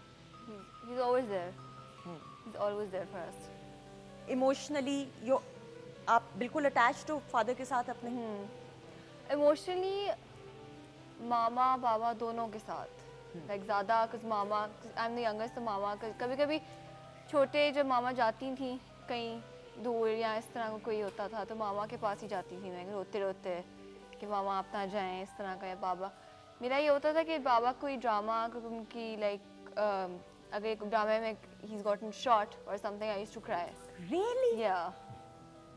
He is always there, he is always there for us. Emotionally यो आप बिल्कुल अटैच्ड हो फादर के साथ अपने? इमोशनली मामा पापा दोनों के साथ, लाइक ज़्यादा, कुछ मामा, आई एम द यंगेस्ट, तो मामा कभी कभी छोटे जब मामा जाती थी कहीं दूर या इस तरह का कोई होता था तो मामा के पास ही जाती थी मैं, रोते रोते कि मामा आप ना जाएं, इस तरह का। या बाबा, मेरा ये होता था कि बाबा कोई ड्रामा, उनकी लाइक अगर एक ड्रामे में ही इज गॉटन शॉट और something, I used to cry. Really? या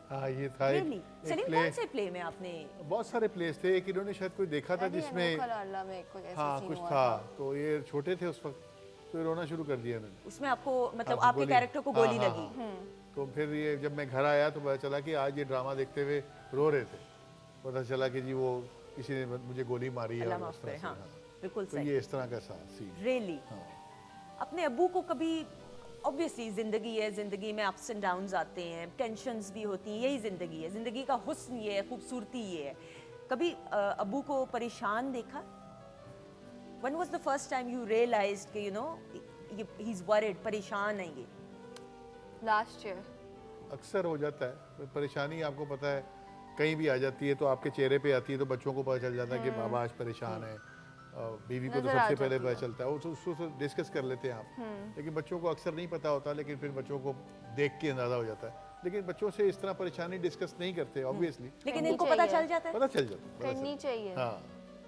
हाँ, ये था रियली? एक सलीम, प्ले, कौन से प्ले में आपने? बहुत सारे प्लेस थे। एक इन्होंने शायद कोई देखा था जिसमें, में कुछ ऐसा हाँ सीन कुछ हुआ था, तो ये छोटे थे उस वक्त, तो ये रोना शुरू कर दिया इन्होंने। उसमें आपको मतलब हाँ, आपके गोली। कैरेक्टर को हाँ, गोली हाँ, लगी? हाँ। तो फिर ये जब मैं घर आया तो पता चला कि आज ये ड्रामा देखते हुए रो रहे थे। पता चला कि जी वो किसी ने मुझे गोली मारी है अल्लाह और माफ उस तरह करे। से, हाँ, हाँ। बिल्कुल तो सही। ये इस तरह का सीन। रियली? हाँ। अपने अब्बू को कभी, ऑब्वियसली ज़िंदगी है, ज़िंदगी में अप्स एंड डाउन्स आते हैं, टेंशन्स भी होती हैं, यही ज़िंदगी है, ज़िंदगी का हुस्न ये है, खूबसूरती ये है। कभी अब्बू को परेशान देखा? When was the first time you realized कि you know he's worried, परेशान है ये? Last year. अक्सर हो जाता है परेशानी, आपको पता है कहीं भी आ जाती है तो आपके चेहरे पे आती है तो बच्चों को पता चल जाता है कि बाबा आज परेशान है। बीवी को तो नज़र आ सबसे पहले जाती पता चलता है, उसको डिस्कस कर लेते हैं आप, लेकिन बच्चों को अक्सर नहीं पता होता, लेकिन फिर बच्चों को देख के अंदाजा हो जाता है। लेकिन बच्चों से इस तरह परेशानी डिस्कस नहीं करते ऑब्वियसली, लेकिन करनी इनको पता चाहिए। चल जाता है? पता चल जाता है, पता करनी चल- चाहिए। हाँ,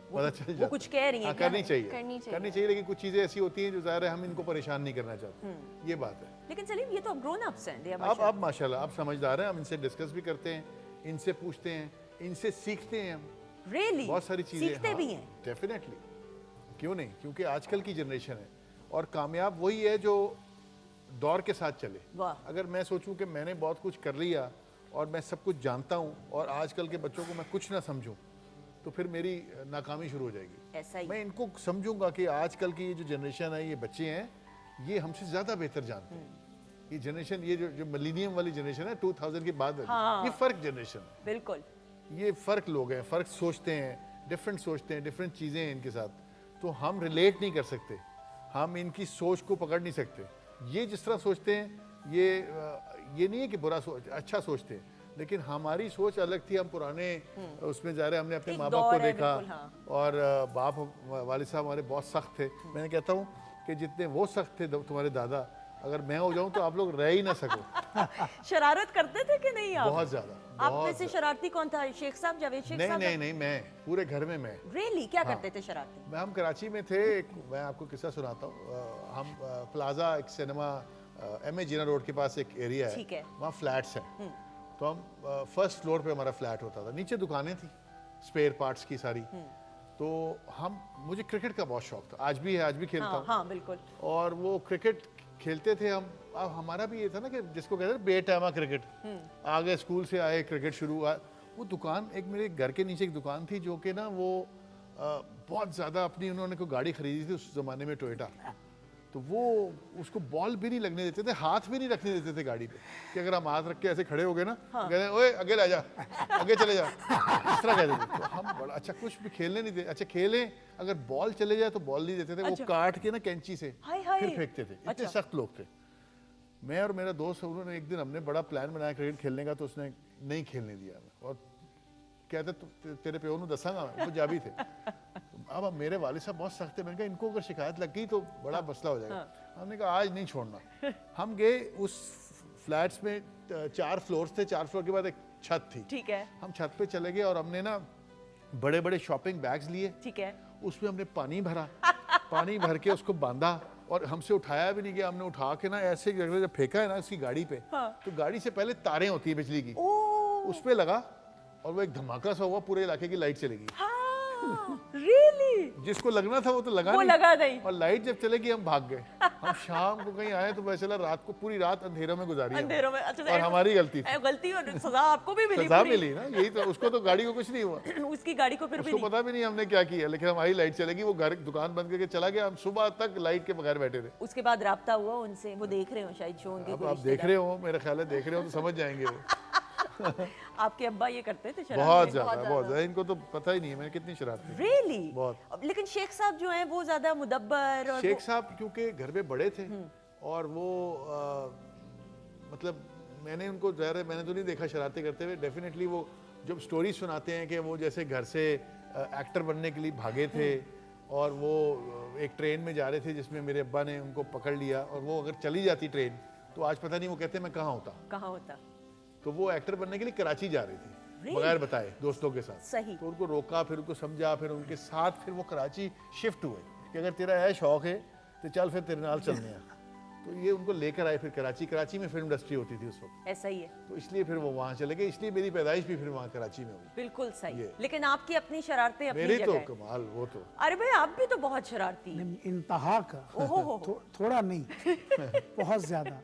पता चल जाता वो है। कुछ कह रही हैं हाँ, क्या? करनी चाहिए, करनी चाहिए। करनी चाहिए, लेकिन कुछ चीज़ें ऐसी होती हैं जो ज़ाहिर है हम इनको परेशान नहीं करना चाहते, ये बात है। लेकिन सलीम, ये तो अब ग्रोन अप्स हैं, they are अब माशाल्लाह आप समझदार हैं, हम इनसे डिस्कस भी करते हैं, इनसे पूछते हैं, इनसे सीखते हैं हम Really? बहुत सारी चीज़ें। सीखते भी हैं? डेफिनेटली, क्यों नहीं, क्योंकि आजकल की जनरेशन है और कामयाब वही है जो दौर के साथ चले। वाह। अगर मैं सोचूं कि मैंने बहुत कुछ कर लिया और मैं सब कुछ जानता हूं और आजकल के बच्चों को मैं कुछ ना समझूं, तो फिर मेरी नाकामी शुरू हो जाएगी। ऐसा ही। मैं इनको समझूंगा कि आजकल की ये जो जनरेशन है, ये बच्चे हैं, ये हमसे ज़्यादा बेहतर जानते हैं। ये जनरेशन, ये जो मिलेनियम वाली जनरेशन है 2000 के बाद वाली, हाँ। ये फ़र्क जनरेशन है, बिल्कुल। ये फ़र्क लोग हैं, फ़र्क सोचते हैं, डिफरेंट सोचते हैं, डिफरेंट चीज़ें हैं इनके साथ, तो हम रिलेट नहीं कर सकते, हम इनकी सोच को पकड़ नहीं सकते। ये जिस तरह सोचते हैं, ये नहीं है कि बुरा सोच, अच्छा सोचते हैं, लेकिन हमारी सोच अलग थी। हम पुराने उसमें जा रहे, हमने अपने एक माँ बाप को दौर है, देखा, बिल्कुल, हाँ। और बाप वालिद साहब हमारे बहुत सख्त थे। मैंने कहता हूँ कि जितने वो सख्त थे तुम्हारे दादा, अगर मैं हो जाऊँ तो आप लोग रह ही ना सको। शरारत करते थे कि नहीं आप? बहुत ज़्यादा। आप में से शरारती कौन था? शेख साहब, जावेद शेख नहीं साहब? नहीं नहीं, मैं पूरे घर में मैं। रियली? क्या करते थे शरारती? हम कराची में थे, मैं आपको किस्सा सुनाता हूँ। हम प्लाजा, एक सिनेमा MA जीना रोड के पास एक एरिया ठीक है। वहाँ फ्लैट्स हैं। तो हम फर्स्ट फ्लोर पे हमारा फ्लैट होता था, नीचे दुकानें थी स्पेयर पार्ट्स की सारी। तो मुझे क्रिकेट का बहुत शौक था, आज भी है, आज भी खेलता हाँ हूँ। हाँ, बिल्कुल। और वो क्रिकेट खेलते थे हम। अब हमारा भी ये था ना कि जिसको कहते हैं बेटामा क्रिकेट, आगे स्कूल से आए क्रिकेट शुरू हुआ। वो दुकान, एक मेरे घर के नीचे एक दुकान थी जो कि ना वो बहुत ज़्यादा अपनी, उन्होंने कोई गाड़ी खरीदी थी उस ज़माने में, टोयोटा। तो वो उसको बॉल भी नहीं लगने देते थे, हाथ भी नहीं रखने देते थे गाड़ी पे, कि अगर हम हाथ रख के ऐसे खड़े हो गए ना, तो कहते हैं ओए आगे ले जा, आगे चले जा, इस तरह कहते थे। तो हम बड़ा अच्छा, कुछ भी खेलने नहीं देते। अच्छा खेलें, अगर बॉल चले जाए तो बॉल नहीं देते थे, वो काट के ना कैंची से हाय हाय। फिर फेंकते थे। इतने सख्त लोग थे। मैं और मेरा दोस्त, उन्होंने एक दिन, हमने बड़ा प्लान बनाया क्रिकेट खेलने का, तो उसने नहीं खेलने दिया हमें, और कहते तेरे प्यो नूं दसांगा, वो पंजाबी थे। अब मेरे वालिद साहब बहुत सख्त थे, मैंने कहा इनको अगर शिकायत लग गई तो बड़ा मसला हो जाएगा। हमने कहा आज नहीं छोड़ना। हम गए उस फ्लैट्स में, 4 फ्लोर्स थे, 4 फ्लोर के बाद एक छत थी। ठीक है। हम छत पे चले गए और हमने ना बड़े बड़े शॉपिंग बैग्स लिए, ठीक है। उसमें हमने पानी भरा, पानी भर के उसको बांधा, और हमसे उठाया भी नहीं गया। हमने उठा के ना ऐसे जब फेंका है ना उसकी गाड़ी पे, तो गाड़ी से पहले तारें होती है बिजली की, उस पे लगा और वो एक धमाका सा हुआ, पूरे इलाके की लाइट चलेगी। रियली जिसको लगना था वो तो लगा वो नहीं। लगा नहीं। और लाइट जब चलेगी हम भाग गए। हम शाम को कहीं आए तो पता चला रात को पूरी रात अंधेरों में गुजारी है। अंधेरों में। अच्छा, और हमारी गलती थी। गलती और सजा आपको भी मिली। सजा पूरी। मिली ना, यही तो। उसको तो गाड़ी को कुछ नहीं हुआ, उसकी गाड़ी को फिर भी उसको नहीं। पता भी नहीं हमने क्या किया, लेकिन हमारी लाइट चलेगी। वो घर दुकान बंद करके चला गया, हम सुबह तक लाइट के बगैर बैठे थे। उसके बाद राब्ता हुआ उनसे, वो देख रहे हो शायद शो उनके अब कोई आप देख रहे हो, मेरा ख्याल है देख रहे हो तो समझ जाएंगे वो। आपके अब्बा ये करते थे शराब बहुत में? ज्यादा। इनको तो पता ही नहीं है मैंने कितनी शरारत की। रियली बहुत। लेकिन शेख साहब जो हैं वो ज्यादा मुदब्बर और शेख साहब क्योंकि घर में बड़े थे और वो मतलब मैंने उनको ज़ाहिर है मैंने तो नहीं देखा शरारतें करते हुए। डेफिनेटली वो जब स्टोरी सुनाते हैं कि वो जैसे घर से एक्टर बनने के लिए भागे थे और वो एक ट्रेन में जा रहे थे जिसमें मेरे अब्बा ने उनको पकड़ लिया, और वो अगर चली जाती ट्रेन तो आज पता नहीं वो कहते मैं कहाँ होता। कहाँ होता। तो वो एक्टर बनने के लिए कराची जा रही थी बगैर बताए दोस्तों के साथ। सही। तो उनको रोका, फिर उनको समझा, फिर उनके साथ फिर वो कराची शिफ्ट हुए कि अगर तेरा है शौक है तो चल फिर तेरे नाल चलने हैं। तो ये उनको लेकर आए फिर कराची में फिल्म इंडस्ट्री होती थी उस वक्त, ऐसा ही है। तो इसलिए फिर वो वहाँ चले गए। इसलिए मेरी पैदाइश भी फिर वहाँ कराची में हुई। बिल्कुल सही। ये। लेकिन आपकी अपनी शरारतें अपनी मेरी तो जगह है। कमाल, वो तो अरे भाई आप भी तो बहुत शरारती हैं। इंतहा का। थोड़ा नहीं, बहुत ज्यादा।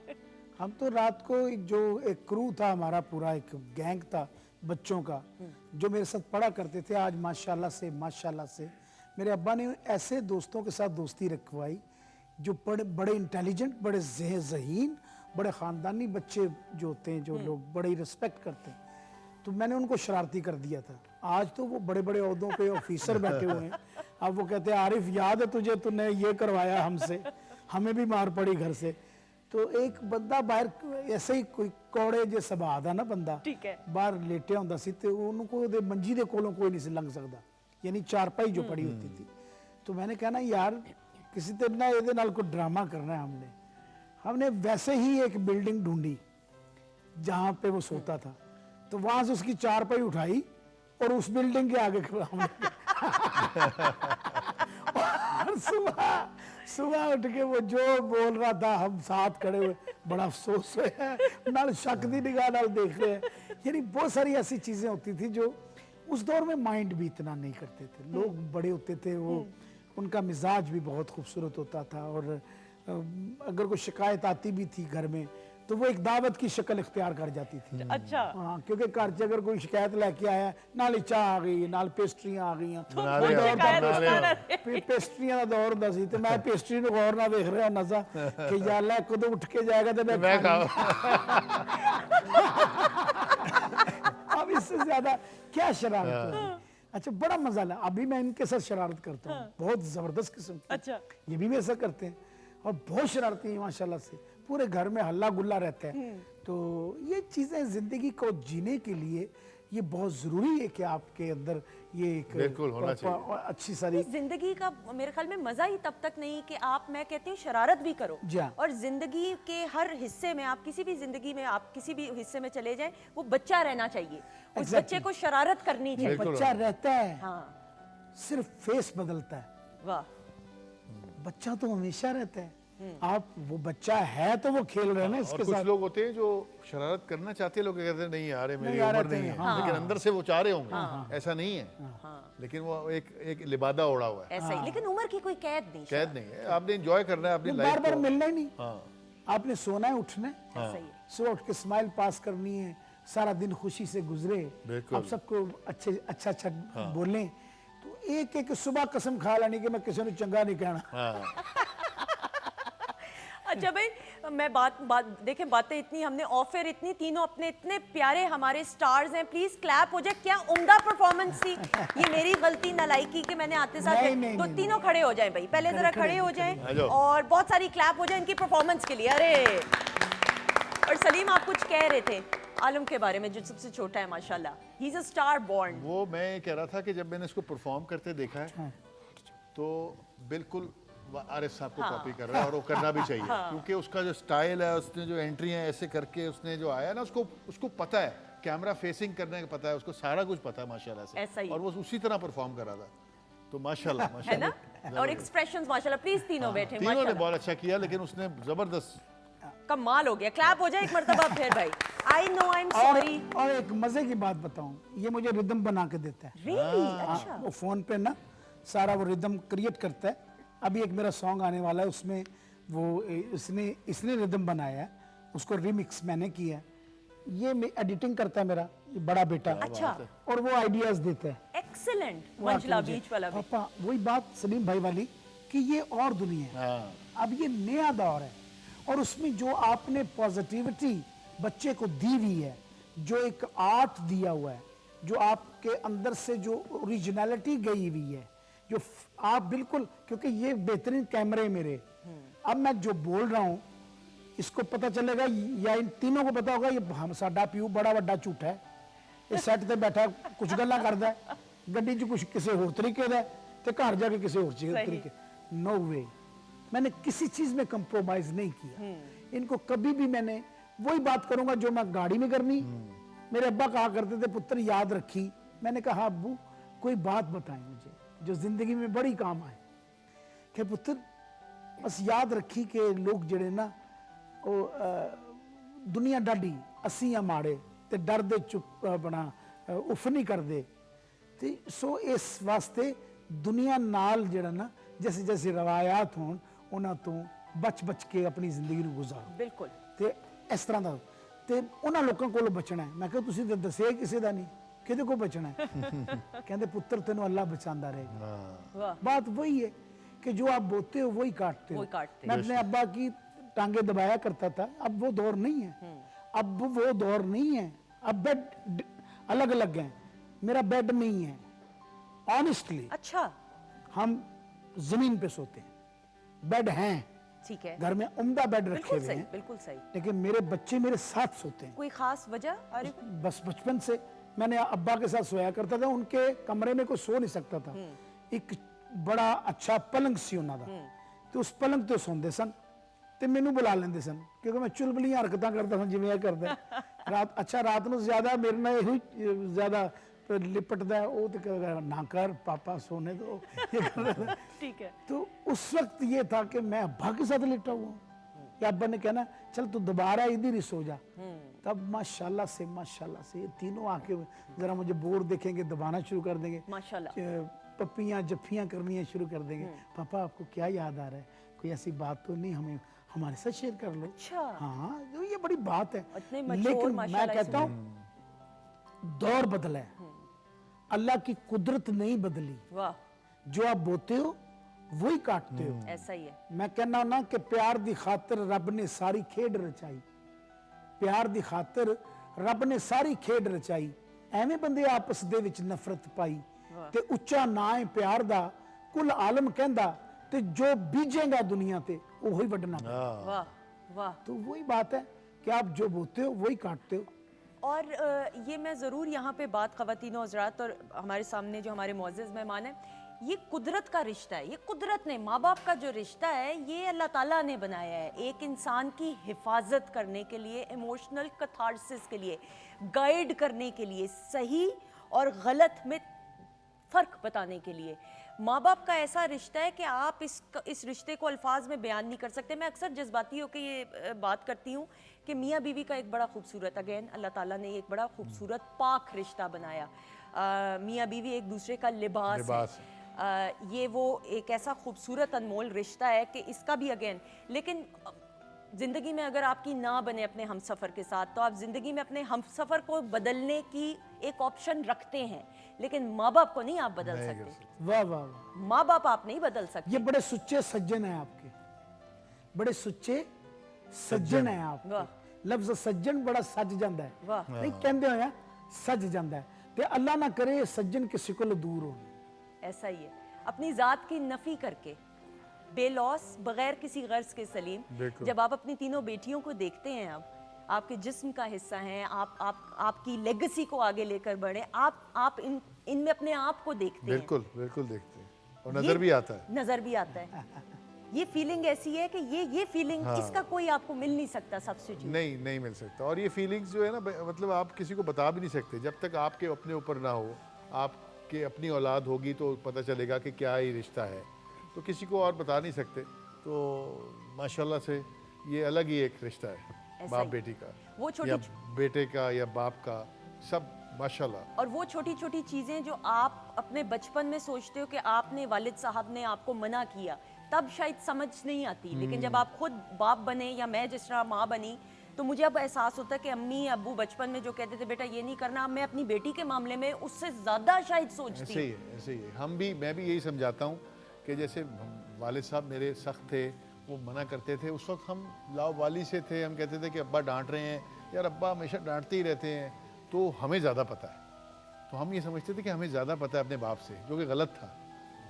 हम तो रात को एक क्रू था हमारा, पूरा एक गैंग था बच्चों का जो मेरे साथ पढ़ा करते थे। आज माशाल्लाह से मेरे अब्बा ने ऐसे दोस्तों के साथ दोस्ती रखवाई जो बड़े इंटेलिजेंट, बड़े ज़हीन, बड़े ख़ानदानी बच्चे जो होते हैं, जो लोग बड़े रिस्पेक्ट करते हैं। तो मैंने उनको शरारती कर दिया था। आज तो वो बड़े बड़े ओहदों पे ऑफिसर बैठे हुए हैं। अब वो कहते हैं आरिफ याद है तुझे, तूने ये करवाया हमसे, हमें भी मार पड़ी घर से। तो एक बंदा बाहर ऐसे ही कोई कौड़े जे सुभा दा ना बंदा ठीक है। बाहर लेटे हुंदा सी ते उनको ਉਹਦੇ ਮੰਜੀ ਦੇ ਕੋਲੋਂ कोई नहीं सी लंघ सकता, यानी चारपाई जो पड़ी होती थी। तो मैंने कहा ना यार किसी तरह ना ਇਹਦੇ ਨਾਲ कोई ड्रामा करना है। हमने वैसे ही एक बिल्डिंग ढूंढी जहाँ पे वो सोता था, तो वहां से उसकी चारपाई उठाई और उस बिल्डिंग के आगे हमने और सुबह उठ के वो जो बोल रहा था हम साथ खड़े हुए, बड़ा अफसोस है नाल शक दी निगाह नाल देख रहे हैं। यानी बहुत सारी ऐसी चीजें होती थी जो उस दौर में माइंड भी इतना नहीं करते थे। लोग बड़े होते थे, वो उनका मिजाज भी बहुत खूबसूरत होता था। और अगर कोई शिकायत आती भी थी घर में तो वो एक दावत की शक्ल इख्तियार कर जाती थी। अच्छा। हाँ, क्योंकि घर से अगर कोई शिकायत लेके आया, नाल चाह आ गई, नाल पेस्ट्रियां आ गई, पेस्ट्रियां का दौर होता सी, तो मैं पेस्ट्री को गौर ना देख रहा होना सा कि यार अल्लाह कदों उठ के जाएगा तो मैं खाऊं। अब इससे ज्यादा क्या शरारत होगी। अच्छा, बड़ा मजा आया। अभी मैं इनके साथ शरारत करता हूँ, बहुत जबरदस्त किस्म की। अच्छा। ये भी मेरे साथ करते हैं और बहुत शरारती हैं माशाल्लाह से। पूरे घर में हल्ला गुल्ला रहता है। तो ये चीजें जिंदगी को जीने के लिए ये बहुत जरूरी है कि आपके अंदर ये एक बिल्कुल होना चाहिए। अच्छी सारी जिंदगी का मेरे ख्याल में मजा ही तब तक नहीं कि आप, मैं कहती हूँ शरारत भी करो, जी हाँ। और जिंदगी के हर हिस्से में, आप किसी भी जिंदगी में, आप किसी भी हिस्से में चले जाएं, वो बच्चा रहना चाहिए। उस बच्चे को शरारत करनी चाहिए। बच्चा रहता है, हाँ। सिर्फ फेस बदलता है, वाह। बच्चा तो हमेशा रहता है। आप वो बच्चा है तो वो खेल रहे हैं ना और इसके कुछ साथ। लोग होते हैं जो शरारत करना चाहते हैं, लोग कहते हैं नहीं यार मेरी यार उम्र रहते नहीं हैं, है, लेकिन अंदर से वो चाह रहे होंगे। ऐसा नहीं है, लेकिन वो एक लिबादा ओढ़ा हुआ है। ऐसा ही। लेकिन उम्र की कोई कैद नहीं। कैद नहीं है, आपने एंजॉय करना है अपनी बार लाइफ बार को। मिलना ही नहीं। हाँ। आपने सोना है, उठना है, ऐसा ही है। सुबह उठ के स्माइल पास करनी है, सारा दिन खुशी से गुजरे, बिल्कुल। आप सबको अच्छा बोलें। तो एक सुबह कसम खा लेनी कि मैं किसी ने चंगा नहीं कहना। हाँ। अच्छा भाई, मैं बात देखें, बातें इतनी हमने ऑफर इतनी, तीनों अपने इतने प्यारे हमारे स्टार्स हैं। प्लीज क्लैप हो जाए। क्या उम्दा परफॉर्मेंस थी। ये मेरी गलती नालायकी कि मैंने आते साथ तो तीनों खड़े हो जाएं भाई, पहले जरा खड़े हो जाएं और बहुत सारी क्लैप हो जाए इनकी परफॉर्मेंस के लिए। अरे, और सलीम आप कुछ कह रहे थे आलम के बारे में, जो सबसे छोटा है माशाल्लाह, he is a star born. वो मैं कह रहा था कि जब मैंने इसको परफॉर्म करते देखा है तो बिल्कुल आरिफ साहब को कॉपी कर रहा है, और वो करना भी चाहिए। क्योंकि उसका जो स्टाइल है, उसने जो एंट्री है ऐसे करके उसने जो आया ना, उसको पता है कैमरा फेसिंग करने का पता है, उसको सारा कुछ पता है माशाल्लाह से। ऐसा ही। और वो उसी तरह परफॉर्म कर रहा था। तो माशाल्लाह है माशाल्लाह ना। और एक्सप्रेशंस माशाल्लाह। प्लीज तीनों बैठे। तीनों ने बहुत अच्छा किया, लेकिन उसने जबरदस्त कमाल हो गया। क्लैप हो जाए एक मर्तबा फिर भाई। आई नो, आई एम और सॉरी। और एक मजे की बात बताऊं, ये मुझे रिदम बना के देता है। रियली? हाँ, अच्छा। वो फोन पे ना सारा वो रिदम क्रिएट करता है। अभी एक मेरा सॉन्ग आने वाला है, उसमें वो इसने रिदम बनाया है, उसको रिमिक्स मैंने किया है। ये एडिटिंग करता है मेरा ये बड़ा बेटा। अच्छा। और वो आइडियाज देता है। एक्सीलेंट। वो आके मंजुला मुझे, बीच वाला भी। पापा वही बात सलीम भाई वाली कि ये और दुनिया है। हाँ। अब ये नया दौर है और उसमें जो आपने पॉजिटिविटी बच्चे को दी हुई है, जो एक आर्ट दिया हुआ है, जो आपके अंदर से जो ओरिजिनलिटी गई हुई है, जो आप बिल्कुल, क्योंकि ये बेहतरीन कैमरे मेरे, अब मैं जो बोल रहा हूँ इसको पता चलेगा या इन तीनों को पता होगा ये हम साडा प्यू बड़ा वड्डा झूठा है, ये सैट ते बैठा कुछ गल्लां करदा है, गड्डी 'ਚ कुछ किसी होर तरीके दा ते घर जाके किसी होर तरीके। नो वे, मैंने किसी चीज में कंप्रोमाइज नहीं किया। इनको कभी भी मैंने वही बात करूंगा जो मैं गाड़ी में करनी। मेरे अब्बा कहा करते थे पुत्र याद रखी, मैंने कहा अब्बू कोई बात बताएं मुझे जो जिंदगी में बड़ी काम आए। कि पुत्र बस याद रखी कि लोग जड़े ना वो दुनिया डाडी असी आ माड़े ते डर दे चुप बना उफ नहीं करते। ते सो इस वास्ते दुनिया नाल जड़ा ना जैसे जैसे रवायात होन उन्हां तो बच बच के अपनी जिंदगी नूं गुजारो। बिल्कुल। ते इस तरह दा ते उन्हां लोकां कोल बचना है। मैं कहा तुसीं ते दस्सिया किसी दा नहीं, किहदे को बचना है? कहंदे पुत्र तेनों अल्लाह बचांदा रहेगा। वाह। बात वही है कि जो आप बोते हो वही काटते हो। वही काटते मैं अपने अब्बा की टांगे दबाया करता था, अब वो दौर नहीं है। अब वो दौर नहीं है, अब बेड अलग अलग हैं। मेरा बेड नहीं है ऑनेस्टली, अच्छा। हम जमीन पे सोते हैं, बेड हैं ठीक है। घर में, उम्दा बेड रखे बिल्कुल हुए सही, हैं, बिल्कुल सही। लेकिन मेरे बच्चे मेरे साथ सोते हैं। कोई खास वजह आरिफ? बस बचपन से मैंने अब्बा के साथ सोया करता था, उनके कमरे में कोई सो नहीं सकता था। एक बड़ा अच्छा पलंग सी उन्हां दा, तो उस पलंग ते सोंदे सन ते मैनू बुला लेंदे सन क्योंकि मैं चुलबुलियां हरकतां करता था जिवें करदा रात। अच्छा रात ਨੂੰ ज्यादा मेरे ਨਾਲ ਇਹੋ ज्यादा लिपटदा है, वो तो कहेगा ना कर पापा सोने दो, ये कर रहा था। ठीक है। तो उस वक्त ये था कि मैं अब्बा के साथ लेटा हुआ हूँ कि अब्बा ने कहना चल तू दोबारा इधर ही सो जा। तब माशाल्लाह से ये तीनों आके जरा मुझे बोर देखेंगे, दबाना शुरू कर देंगे, माशाल्लाह। पप्पियाँ जफ्फियाँ करनी शुरू कर देंगे। पापा आपको क्या याद आ रहा है, कोई ऐसी बात तो नहीं, हमें हमारे साथ शेयर कर लो। अच्छा। हाँ तो ये बड़ी बात है। इतने mature लेकिन मैं माशाल्लाह कहता हूँ दौर बदला है, अल्लाह की कुदरत नहीं बदली। वाह। जो आप बोते हो वही काटते हो। ऐसा ही है। मैं कहना ना कि प्यार दी खातिर रब ने सारी खेड रचाई, प्यार दी खातिर रब ने सारी खेड रचाई, ਐਵੇਂ ਬੰਦੇ ਆਪਸ ਦੇ ਵਿੱਚ ਨਫ਼ਰਤ ਪਾਈ ਤੇ ਉੱਚਾ ਨਾਂ ਹੈ ਪਿਆਰ ਦਾ, ਕੁੱਲ ਆਲਮ ਕਹਿੰਦਾ ਤੇ ਜੋ ਬੀਜੇਗਾ ਦੁਨੀਆ ਤੇ ਉਹੀ ਵੱਢਣਾ। वाह वाह। तो वही बात है कि आप जो बोते हो वही काटते हो। और ये मैं ज़रूर यहाँ पे बात ख़वातीन हज़रात और हमारे सामने जो हमारे मुअज़्ज़ज़ मेहमान हैं, ये कुदरत का रिश्ता है। ये कुदरत ने, माँ बाप का जो रिश्ता है ये अल्लाह ताला ने बनाया है एक इंसान की हिफाजत करने के लिए, इमोशनल कथारसिस के लिए, गाइड करने के लिए, सही और गलत में फ़र्क बताने के लिए। माँ बाप का ऐसा रिश्ता है कि आप इस रिश्ते को अल्फाज में बयान नहीं कर सकते। मैं अक्सर जज्बाती होकर ये बात करती हूँ कि मियाँ बीवी का एक बड़ा खूबसूरत, अगेन अल्लाह ताला ने एक बड़ा खूबसूरत पाक रिश्ता बनाया। मियाँ बीवी एक दूसरे का लिबास है। ये वो एक ऐसा खूबसूरत अनमोल रिश्ता है कि इसका भी अगेन, लेकिन ज़िंदगी में अगर आपकी ना बने अपने हमसफ़र के साथ, तो आप ज़िंदगी में अपने हमसफ़र को बदलने की एक ऑप्शन रखते हैं, लेकिन माँ बाप को नहीं आप बदल सकते। वाह वाह वाह, माँ बाप आप नहीं बदल सकते। ये बड़े सुच्चे सज्जन हैं आपके, बड़े सुच्चे सज्जन हैं आप। वाह। लफ्ज सज्जन बड़ा सज जाता है, वाह। नहीं कहते हो सज जाता है। ते अल्लाह ना करे सज्जन किसी को दूर हो। ऐसा ही है, अपनी ज़ात की नफ़ी करके बेलौस बगैर किसी गर्ज के सलीम, जब आप अपनी तीनों बेटियों को देखते हैं, अब आपके जिस्म का हिस्सा हैं, आपकी लेगेसी को आगे लेकर बढ़े, आप इनमें अपने आप को देखते हैं। बिल्कुल बिल्कुल देखते हैं और नजर भी आता है। नजर भी आता है। ये फीलिंग ऐसी है कि ये फीलिंग इसका कोई आपको मिल नहीं सकता सब्स्टिट्यूट। नहीं मिल सकता। और ये फीलिंग्स जो है ना, मतलब आप किसी को बता भी नहीं सकते जब तक आपके अपने ऊपर ना हो। आपके अपनी औलाद होगी तो पता चलेगा कि क्या ये रिश्ता है, तो किसी को और बता नहीं सकते। तो माशाल्लाह से ये अलग ही एक रिश्ता है बाप बेटी का, वो या बेटे का या बाप का, सब माशाल्लाह। और वो छोटी छोटी चीज़ें जो आप अपने बचपन में सोचते हो कि आपने वालिद साहब ने आपको मना किया, तब शायद समझ नहीं आती, लेकिन जब आप खुद बाप बने या मैं जिस तरह माँ बनी, तो मुझे अब एहसास होता है कि अम्मी अब्बू बचपन में जो कहते थे बेटा ये नहीं करना, अब मैं अपनी बेटी के मामले में उससे ज़्यादा शायद सोचती ऐसे ही हूँ। है, ऐसे ही है। मैं भी यही समझाता हूँ कि जैसे वालिद साहब मेरे सख्त थे, वो मना करते थे, उस वक्त हम लावाली से थे, हम कहते थे कि अब्बा डांट रहे हैं, यार अब्बा हमेशा डांटते ही रहते हैं, तो हमें ज़्यादा पता है। तो हम ये समझते थे कि हमें ज़्यादा पता है अपने बाप से, जो कि गलत था।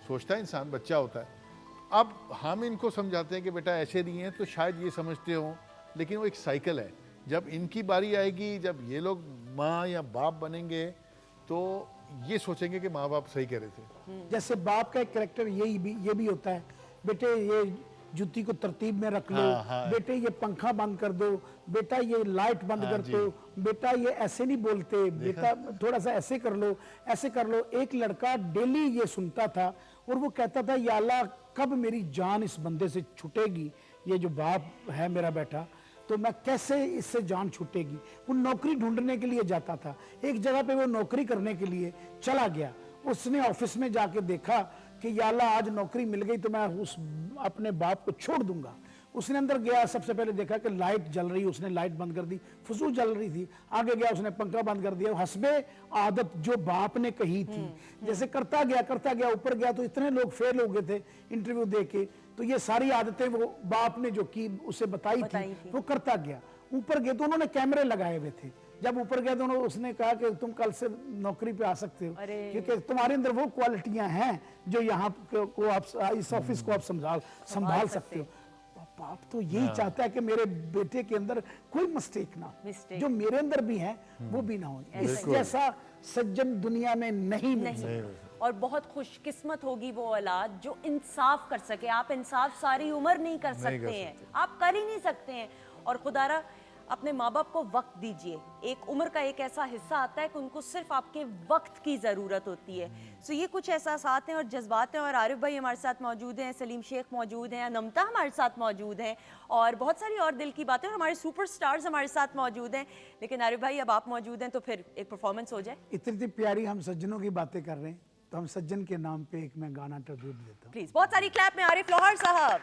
सोचता है इंसान, बच्चा होता है। अब हम इनको समझाते हैं कि बेटा ऐसे नहीं है, तो शायद ये समझते हो, लेकिन वो एक साइकिल है। जब इनकी बारी आएगी, जब ये लोग माँ या बाप बनेंगे, तो ये सोचेंगे कि माँ बाप सही कह रहे थे। जैसे बाप का एक कैरेक्टर ये भी होता है, बेटे ये जूती को तरतीब में रख लो, हाँ, हाँ। बेटे ये पंखा बंद कर दो, बेटा ये लाइट बंद हाँ कर जी। दो, बेटा ये ऐसे नहीं बोलते, बेटा थोड़ा सा ऐसे कर लो, ऐसे कर लो। एक लड़का डेली ये सुनता था और वो कहता था या अल्लाह कब मेरी जान इस बंदे से छूटेगी, ये जो बाप है मेरा बेटा, तो मैं कैसे इससे जान छूटेगी। वो नौकरी ढूंढने के लिए जाता था, एक जगह पे वो नौकरी करने के लिए चला गया। उसने ऑफिस में जाके देखा कि या अल्लाह आज नौकरी मिल गई तो मैं उस अपने बाप को छोड़ दूंगा। उसने अंदर गया, सबसे पहले देखा कि लाइट जल रही, उसने लाइट बंद कर दी, फजूल जल रही थी। आगे गया, उसने पंखा बंद कर दिया। हस्बे आदत जो बाप ने कही थी, जैसे करता गया, ऊपर गया तो इतने लोग फेल हो गए थे इंटरव्यू दे के, तो ये सारी आदतें वो बाप ने जो की उसे बताई थी वो करता गया। ऊपर गए तो उन्होंने कैमरे लगाए हुए थे। जब ऊपर गया तो उसने कहा कि तुम कल से नौकरी पे आ सकते हो, क्योंकि तुम्हारे अंदर वो क्वालिटियां हैं जो यहाँ को आप इस ऑफिस को आप संभाल सकते हो। बाप तो यही चाहता है कि मेरे बेटे के अंदर कोई मिस्टेक ना हो, जो मेरे अंदर भी है वो भी ना हो। इस जैसा सज्जन दुनिया में नहीं मिल सकता। और बहुत खुशकिस्मत होगी वो औलाद जो इंसाफ कर सके। आप इंसाफ सारी उम्र नहीं कर सकते हैं, आप कर ही नहीं सकते हैं। और खुदारा अपने माँ बाप को वक्त दीजिए। एक उम्र का एक ऐसा हिस्सा आता है कि उनको सिर्फ आपके वक्त की ज़रूरत होती है। सो ये कुछ एहसासात हैं और जज्बात हैं। और आरिफ भाई हमारे साथ मौजूद हैं, सलीम शेख मौजूद हैं, अनमता हमारे साथ मौजूद हैं और बहुत सारी और दिल की बातें, और हमारे सुपरस्टार्स हमारे साथ मौजूद हैं। लेकिन आरिफ भाई अब आप मौजूद हैं तो फिर एक परफॉर्मेंस हो जाए। इतनी प्यारी हम सज्जनों की बातें कर रहे हैं, तो हम सज्जन के नाम पे एक मैं गाना ट्रिब्यूट देता हूँ। प्लीज बहुत सारी क्लैप में आरिफ लोहार साहब।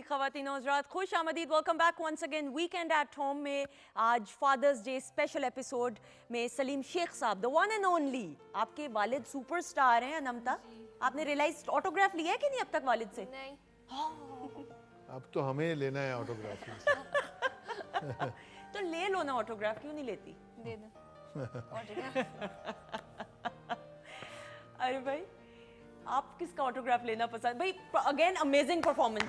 ख़वातीन हज़रात खुश आमदीद, welcome back once again weekend at home में। आज फादर्स डे स्पेशल एपिसोड में सलीम शेख साहब, द वन एंड ओनली, आपके वालिद सुपरस्टार हैं। अनमता, आपने रियलाइज ऑटोग्राफ लिया है कि नहीं अब तक वालिद से? नहीं। अब तो हमें लेना है ऑटोग्राफ। तो ले लो ना ऑटोग्राफ, क्यों नहीं लेती? दे दो। अरे भाई आप किसका ऑटोग्राफ लेना पसंद? भाई अगेन अमेजिंग परफॉर्मेंस।